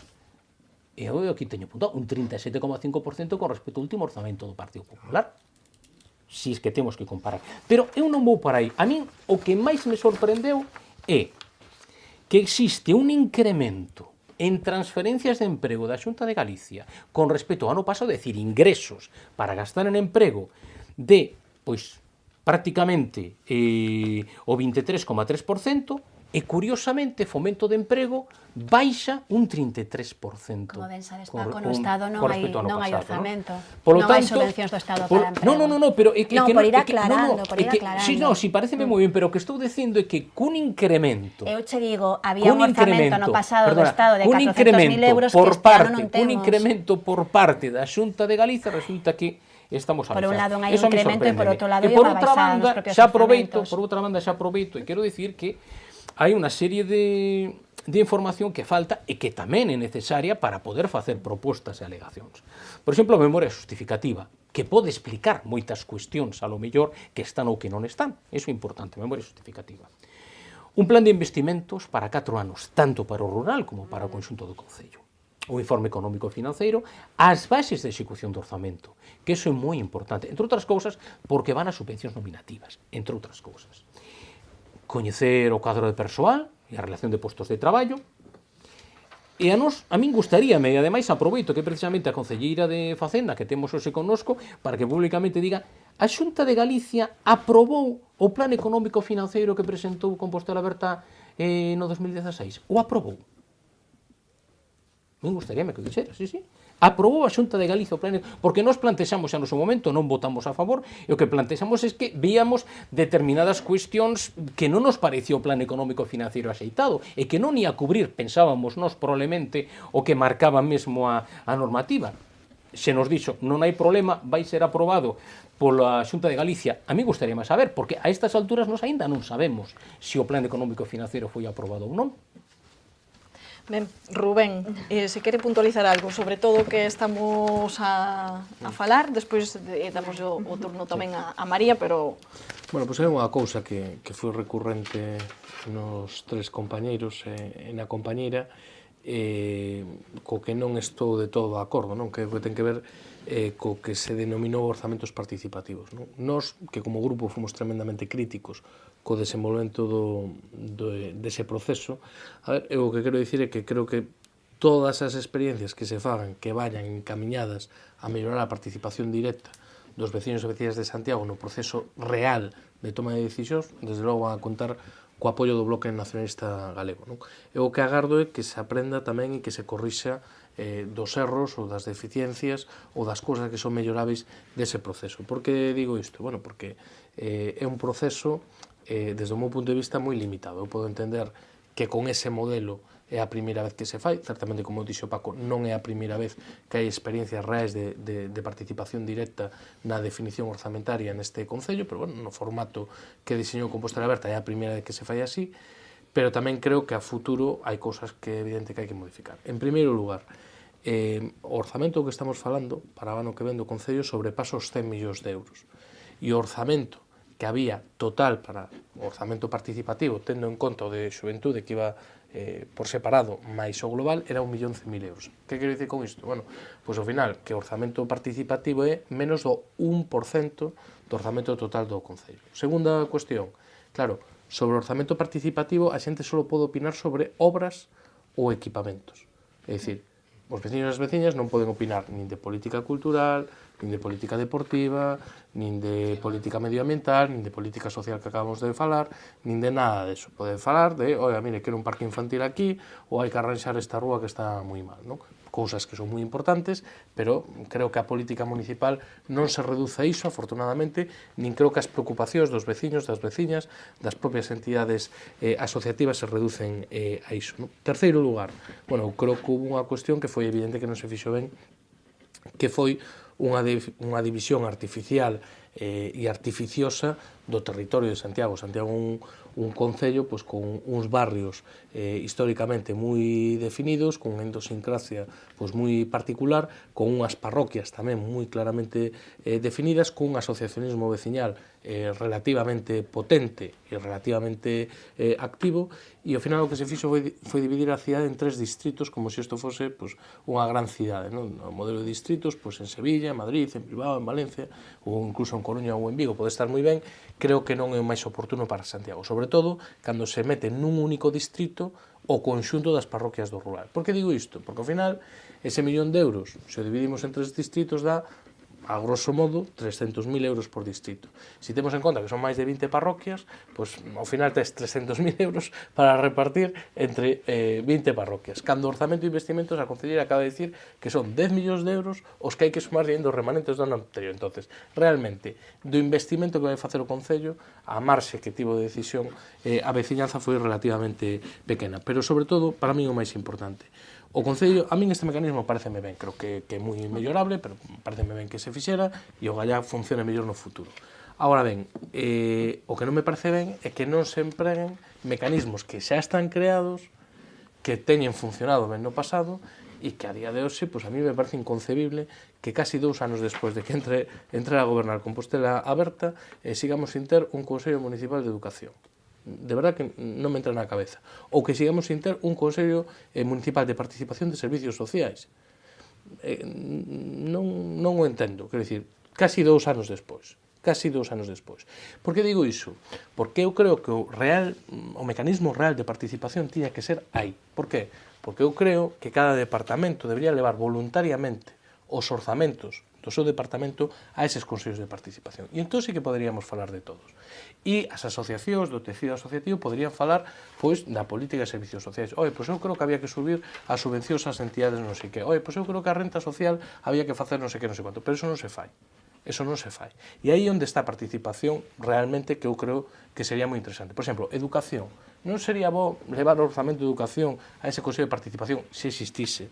e eu aquí teño apuntado un 37,5% con respecto ao último orzamento do Partido Popular. Si es que temos que comparar. Pero eu non vou para aí. A min o que máis me sorprendeu é que existe un incremento en transferencias de emprego da Xunta de Galicia con respecto ao ano pasado, é dicir, ingresos para gastar en emprego de, pois, prácticamente o 23,3%, e, curiosamente, fomento de emprego baixa un 33%. Como ben sabes, Paco, no Estado non hai orzamento, non hai subvencións do Estado para emprego. No, pero é que non, por ir aclarando, por ir aclarando. Si, no, si pareceme moi ben, pero o que estou dicindo é que cun incremento... Eu che digo, había un orzamento no pasado do Estado de 400.000 euros que este ano non temos. Un incremento por parte da Xunta de Galicia, resulta que estamos a por un lado hai un incremento e por outro lado hai unha unha baixada nos propios orzamentos. Por outra banda, xa aproveito, e quero dicir que hai unha serie de información que falta e que tamén é necesaria para poder facer propostas e alegacións. Por exemplo, a memoria justificativa, que pode explicar moitas cuestións, a lo mellor, que están ou que non están. Iso é importante, a memoria justificativa. Un plan de investimentos para 4 anos, tanto para o rural como para o conxunto do Concello. O informe económico e financeiro, as bases de execución do orzamento, que iso é moi importante, entre outras cousas, porque van as subvencións nominativas, entre outras cousas. Coñecer o cadro de persoal e a relación de postos de traballo. E a min gustaríame, e ademais aproveito que precisamente a concelleira de Facenda que temos hoxe connosco, para que públicamente diga, a Xunta de Galicia aprobou o plan económico financeiro que presentou Compostela Aberta no 2016. O aprobou. Me gustaríame que o dixera, sí. Aprobou a Xunta de Galicia o plan, porque nós plantexamos xa no seu momento, non votamos a favor, e o que plantexamos é que víamos determinadas cuestións que non nos parecía o plan económico financiero axeitado, e que non ia cubrir, pensábamos nós probablemente, o que marcaba mesmo a normativa. se nos dixo non hai problema, vai ser aprobado pola Xunta de Galicia. A mí gustaría máis saber, porque a estas alturas nos aínda non sabemos se o plan económico financiero foi aprobado ou non. Ben, Rubén, se quere puntualizar algo sobre todo o que estamos a falar, despois damos o turno tamén a María, pero... Bueno, pois é unha cousa que foi recurrente nos tres compañeiros e na compañeira, co que non estou de todo de acordo, non? Que ten que ver co que se denominou orzamentos participativos, non? Nos, que como grupo fomos tremendamente críticos co desenvolvemento dese proceso, a ver, eu o que quero dicir é que creo que todas as experiencias que se fagan que vayan encamiñadas a mellorar a participación directa dos veciños e veciñas de Santiago no proceso real de toma de decisións, desde logo van a contar co apoio do Bloque Nacionalista Galego, non? E o que agardo é que se aprenda tamén e que se corrixa dos erros ou das deficiencias ou das cousas que son melloráveis dese proceso. Por que digo isto? Bueno, porque é un proceso, desde o meu punto de vista, moi limitado. Eu podo entender que con ese modelo é a primeira vez que se fai, certamente, como dixo Paco, non é a primeira vez que hai experiencias reais de participación directa na definición orzamentaria neste Concello, pero, bueno, no formato que diseñou Compostela Aberta é a primeira vez que se fai así, pero tamén creo que a futuro hai cousas que é evidente que hai que modificar. En primeiro lugar, o orzamento que estamos falando para o ano que ven do Concello sobrepasa os 100 millóns de euros. E o orzamento que había total para o orzamento participativo, tendo en conta o de xuventude que iba por separado máis o global, era 1.100.000 euros. Que quero dicir con isto? Bueno, pois ao final, que o orzamento participativo é menos do 1% do orzamento total do Concello. Segunda cuestión, claro, sobre o orzamento participativo a xente só pode opinar sobre obras ou equipamentos. É dicir, os veciños e as veciñas non poden opinar nin de política cultural, nin de política deportiva, nin de política medioambiental, nin de política social que acabamos de falar, nin de nada deso. Poden falar de, oiga, mire, quero un parque infantil aquí, ou hai que arranxar esta rúa que está moi mal, non? Cousas que son moi importantes, pero creo que a política municipal non se reduce a iso, afortunadamente, nin creo que as preocupacións dos veciños, das veciñas, das propias entidades asociativas se reducen a iso, non? Terceiro lugar, bueno, creo que hubo unha cuestión que foi evidente que non se fixo ben, que foi unha división artificial e artificiosa do territorio de Santiago. Santiago é un concello pois, con uns barrios históricamente moi definidos, con unha idiosincrasia pois, moi particular, con unhas parroquias tamén moi claramente definidas, con un asociacionismo veciñal relativamente potente e relativamente activo, e ao final o que se fixo foi dividir a cidade en 3 distritos como se isto fose pois, unha gran cidade, non? O modelo de distritos pois, en Sevilla, en Madrid, en Bilbao, en Valencia ou incluso en Coruña ou en Vigo pode estar moi ben. Creo que non é o máis oportuno para Santiago, sobre todo cando se mete nun único distrito o conxunto das parroquias do rural. Por que digo isto? Porque ao final ese 1.000.000 de euros, se o dividimos en 3 distritos, dá a grosso modo 300.000 euros por distrito. Se temos en conta que son máis de 20 parroquias, pois ao final tes 300.000 euros para repartir entre 20 parroquias. Cando o orzamento de investimentos a Concelleira acaba de dicir que son 10 millóns de euros os que hai que sumar dos remanentes do ano anterior. Entonces, realmente, do investimento que vai facer o Concello, a marxe que tivo de decisión, a veciñanza foi relativamente pequena. Pero, sobre todo, para mí o máis importante, o Concello, a min este mecanismo pareceme ben, creo que é moi mellorable, pero pareceme ben que se fixera e o Gallá funcione mellor no futuro. Agora ben, o que non me parece ben é que non se empreguen mecanismos que xa están creados, que teñen funcionado ben no pasado, e que a día de hoxe, pois a mí me parece inconcebible que casi 2 anos despois de que entre a gobernar Compostela Aberta, sigamos sin ter un Consello Municipal de Educación. De verdad que non me entra na cabeza. Ou que sigamos sin ter un Consello Municipal de Participación de Servicios Sociais. Non o entendo. Quero dicir, casi 2 anos despois. Casi 2 anos despois. Por que digo iso? Porque eu creo que o mecanismo real de participación tiña que ser aí. Por que? Porque eu creo que cada departamento debería levar voluntariamente os orzamentos do seu departamento a eses consellos de participación. E entón sí que poderíamos falar de todos. E as asociacións do tecido asociativo poderían falar pois da política de servicios sociais. Pois eu creo que había que subir as subvencións ás entidades non sei que. Pois eu creo que a renta social había que facer non sei que, non sei quanto. Pero eso non se fai. Eso non se fai. E aí onde está a participación realmente que eu creo que sería moi interesante. Por exemplo, educación. Non sería bo levar o orzamento de educación a ese consello de participación se existise?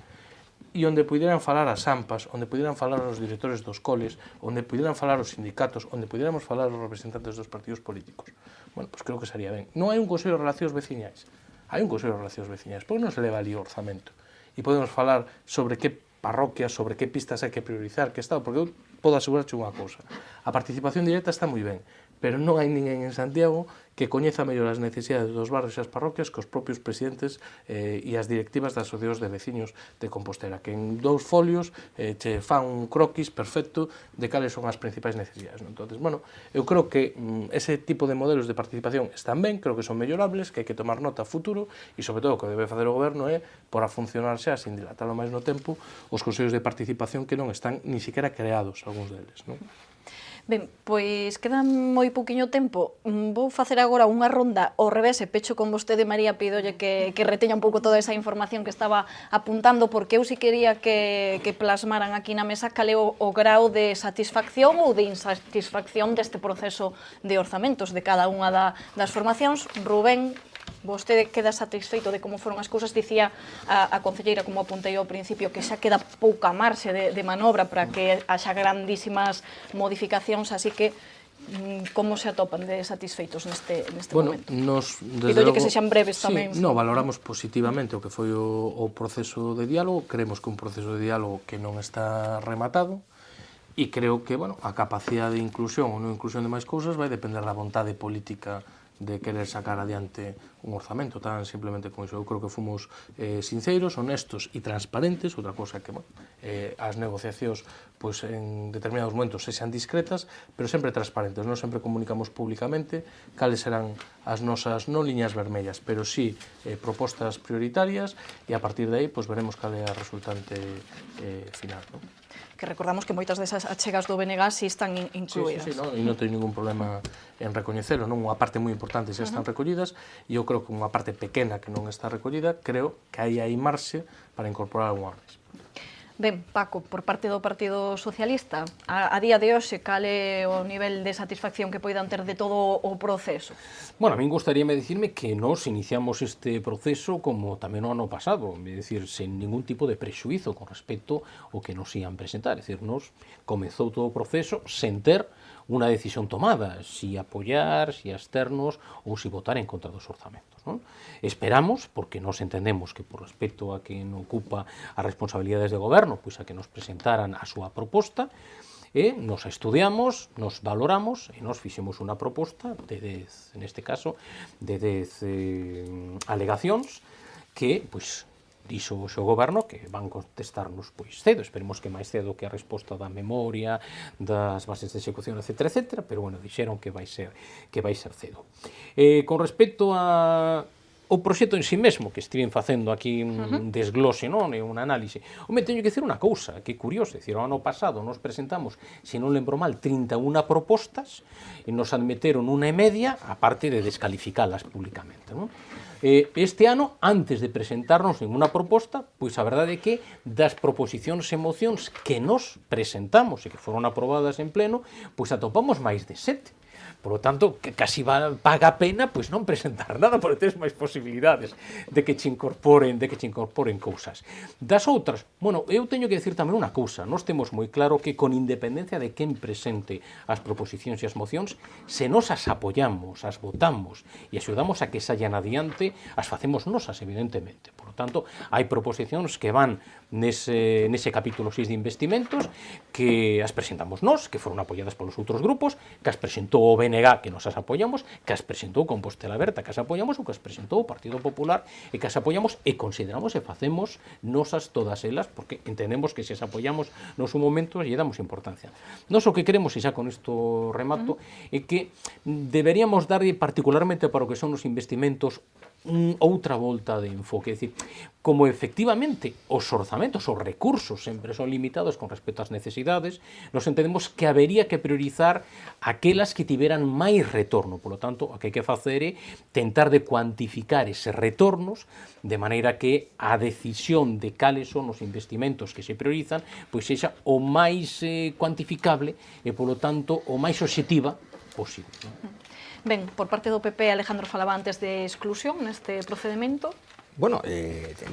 e onde puderan falar as AMPAs, onde puderan falar os directores dos coles, onde puderan falar os sindicatos, onde puderamos falar os representantes dos partidos políticos. Bueno, pois creo que sería ben. Non hai un Consello de Relacións Veciñais. Hai un Consello de Relacións Veciñais. Por que non se leva ali o orzamento? E podemos falar sobre que parroquias, sobre que pistas hai que priorizar, que estado, porque eu podo asegurarche unha cousa. A participación directa está moi ben, pero non hai ninguén en Santiago que coñeza mellor as necesidades dos barrios e as parroquias que os propios presidentes e as directivas das asociacións de veciños de Compostela, que en 2 folios che fan un croquis perfecto de cales son as principais necesidades. Entonces, bueno, eu creo que ese tipo de modelos de participación están ben, creo que son mellorables, que hai que tomar nota a futuro e, sobre todo, o que debe facer o goberno é, por a funcionar xa, sin dilatarlo máis no tempo, os consellos de participación que non están ni siquiera creados, algúns deles, non? Ben, pois queda moi pouquiño tempo. Vou facer agora unha ronda ao revés e pecho con vostede, María, pídolle que reteña un pouco toda esa información que estaba apuntando, porque eu si quería que plasmaran aquí na mesa cal é o grau de satisfacción ou de insatisfacción deste proceso de orzamentos de cada unha das formacións. Rubén, vostede queda satisfeito de como foron as cousas? Dicía a concelleira, como apuntei ao principio, que xa queda pouca marxe de manobra para que haxa grandísimas modificacións, así que como se atopan de satisfeitos neste momento? Pidolle que sexan breves tamén. Sí, valoramos positivamente o que foi o proceso de diálogo, creemos que un proceso de diálogo que non está rematado, e creo que, a capacidade de inclusión ou non inclusión de máis cousas vai depender da vontade política de querer sacar adiante un orzamento, tan simplemente con iso. Eu creo que fomos sinceros, honestos e transparentes, outra cosa que as negociacións en determinados momentos sexan discretas, pero sempre transparentes. Non sempre comunicamos públicamente cales serán as nosas non liñas vermellas, pero sí propostas prioritarias, e a partir de aí veremos cal é a resultante final, non? Que recordamos que moitas desas achegas do BNG si están incluídas. Sí, e non teño ningún problema en recoñecelo, non? Unha parte moi importante xa están recollidas, e eu creo que unha parte pequena que non está recollida, creo que aí marxe para incorporar algunha máis. Ben, Paco, por parte do Partido Socialista, a día de hoxe, cal é o nivel de satisfacción que poidan ter de todo o proceso? Bueno, a min gustaríame dicirme que nos iniciamos este proceso como tamén o ano pasado, é dicir, sen ningún tipo de prexuízo con respecto ao que nos ian presentar, é dicir, nos comezou todo o proceso sen ter unha decisión tomada, si apoiar, si absternos ou si votar en contra dos orzamentos, non? Esperamos, porque nos entendemos que por respecto a quen ocupa as responsabilidades de goberno, pois a que nos presentaran a súa proposta, e nos estudiamos, nos valoramos e nos fixemos unha proposta de 10, neste caso, de 10 alegacións que, dixo o seu goberno que van contestarnos cedo, esperemos que máis cedo que a resposta da memoria, das bases de execución, etc., etc., pero dixeron que vai ser cedo. Con respecto ao proxecto en si mesmo, que estiven facendo aquí un desglose, non, e un análise, teño que dicir unha cousa, que é curioso, o ano pasado nos presentamos, se non lembro mal, 31 propostas, e nos admeteron unha e media, a parte de descalificalas públicamente, non? Este ano, antes de presentarnos ninguna proposta, a verdade é que das proposicións e mocións que nos presentamos e que foron aprobadas en pleno, atopamos máis de 7. Por lo tanto, que casi paga a pena non presentar nada, porque tens máis posibilidades de que che incorporen cousas. Das outras, eu teño que decir tamén unha cousa, nós temos moi claro que con independencia de quen presente as proposicións e as mocións, se nos as apoiamos, as votamos e axudamos a que saian adiante, as facemos nosas, evidentemente. Por lo tanto, hai proposicións que van nese capítulo 6 de investimentos, que as presentamos nós, que foron apoiadas polos outros grupos, que as presentou o BNG, que nos as apoiamos, que as presentou Compostela Aberta, que as apoiamos, ou que as presentou o Partido Popular, e que as apoiamos e consideramos e facemos nosas todas elas, porque entendemos que se as apoiamos no seu momento lle damos importancia. Nós o que queremos, e xa con isto remato, é que deberíamos darlle particularmente para o que son os investimentos outra volta de enfoque, é dicir, como efectivamente os orzamentos, os recursos sempre son limitados con respecto ás necesidades, nos entendemos que habería que priorizar aquelas que tiveran máis retorno. Por lo tanto, o que hai que facer é tentar de cuantificar eses retornos de maneira que a decisión de cales son os investimentos que se priorizan sexa o máis cuantificable e, por lo tanto, o máis obxectiva posible, non? Ben, por parte do PP, Alejandro falaba antes de exclusión neste procedimento. Bueno,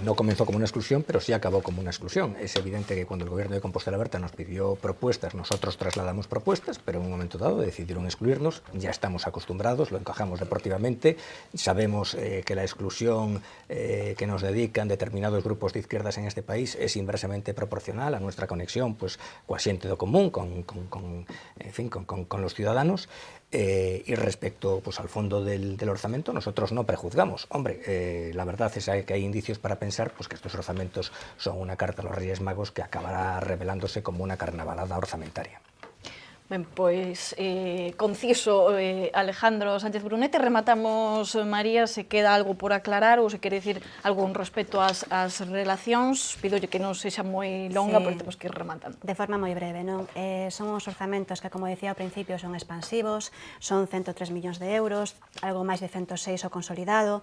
no comenzó como una exclusión, pero sí acabó como una exclusión. Es evidente que cuando el Gobierno de Compostela Berta nos pidió propuestas, nosotros trasladamos propuestas, pero en un momento dado decidieron excluirnos. Ya estamos acostumbrados, lo encajamos deportivamente. Sabemos que la exclusión que nos dedican determinados grupos de izquierdas en este país es inversamente proporcional a nuestra conexión pues, coa xente do común, con los ciudadanos. Y respecto pues, al fondo del orzamento, nosotros no prejuzgamos. Hombre, la verdad es que hay indicios para pensar pues, que estos orzamentos son una carta a los Reyes Magos que acabará revelándose como una carnavalada orzamentaria. Ben, pois, conciso, Alejandro Sánchez Brunete, rematamos, María, se queda algo por aclarar ou se quere dicir algo con respecto ás relacións, pidolle que non sexa moi longa, porque temos que ir rematando. De forma moi breve, non? Son os orzamentos que, como decía ao principio, son expansivos, son 103 millóns de euros, algo máis de 106 o consolidado,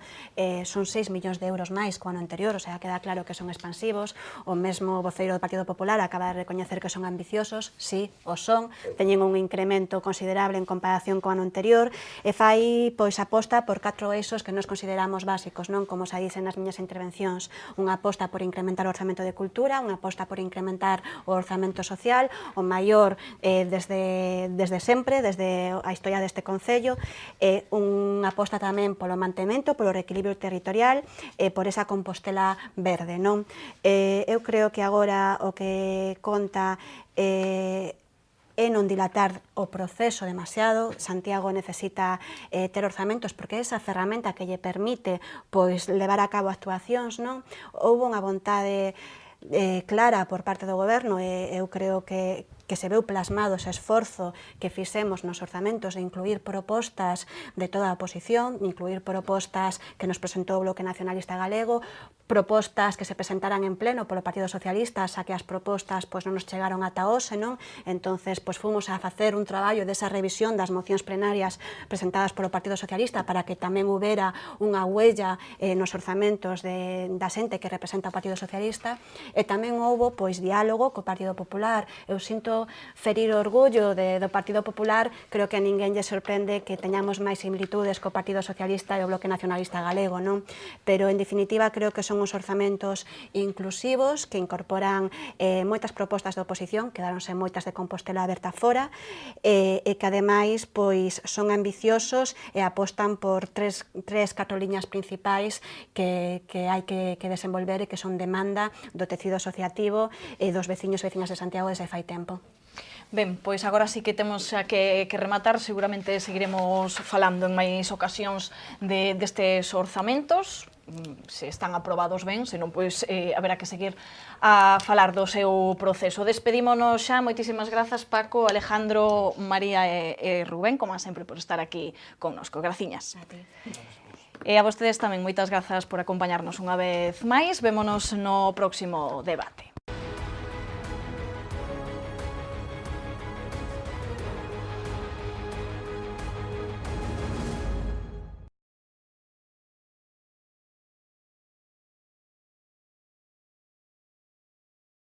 son 6 millóns de euros máis co ano anterior, o sea, queda claro que son expansivos. O mesmo voceiro do Partido Popular acaba de recoñecer que son ambiciosos, sí, o son, teñen un incremento considerable en comparación co ano anterior e fai pois aposta por 4 eixos que nos consideramos básicos, non como se dicen nas miñas intervencións, unha aposta por incrementar o orzamento de cultura, unha aposta por incrementar o orzamento social, o maior desde sempre, desde a historia deste Concello, unha aposta tamén polo mantemento, polo reequilibrio territorial e por esa Compostela verde, non? Eu creo que agora o que conta é non dilatar o proceso demasiado. Santiago necesita ter orzamentos porque é esa ferramenta que lle permite pois levar a cabo actuacións, non? Houbo unha vontade clara por parte do Goberno e eu creo que se veu plasmado ese esforzo que fixemos nos orzamentos de incluir propostas de toda a oposición, incluir propostas que nos presentou o Bloque Nacionalista Galego, propostas que se presentaran en pleno polo Partido Socialista, xa que as propostas pois non nos chegaron ata hoxe, non? Entonces, pois fomos a facer un traballo desa revisión das mocións plenarias presentadas polo Partido Socialista para que tamén houbera unha huella nos orzamentos da xente que representa o Partido Socialista e tamén houbo pois diálogo co Partido Popular. Eu sinto ferir o orgullo do Partido Popular, creo que a ninguén lle sorprende que teñamos máis similitudes co Partido Socialista e o Bloque Nacionalista Galego, non? Pero, en definitiva, creo que son uns orzamentos inclusivos que incorporan moitas propostas da oposición, quedáronse moitas de Compostela Berta fora, e que, ademais, pois, son ambiciosos e apostan por 4 liñas principais que hai que desenvolver e que son demanda do tecido asociativo e dos veciños e veciñas de Santiago desde fai tempo. Ben, pois agora sí que temos xa que rematar, seguramente seguiremos falando en máis ocasións destes orzamentos, se están aprobados ben, senón pois haberá que seguir a falar do seu proceso. Despedímonos xa, moitísimas grazas Paco, Alejandro, María e Rubén, como sempre por estar aquí connosco. Graciñas. A ti. E a vostedes tamén moitas grazas por acompañarnos unha vez máis. Vémonos no próximo debate.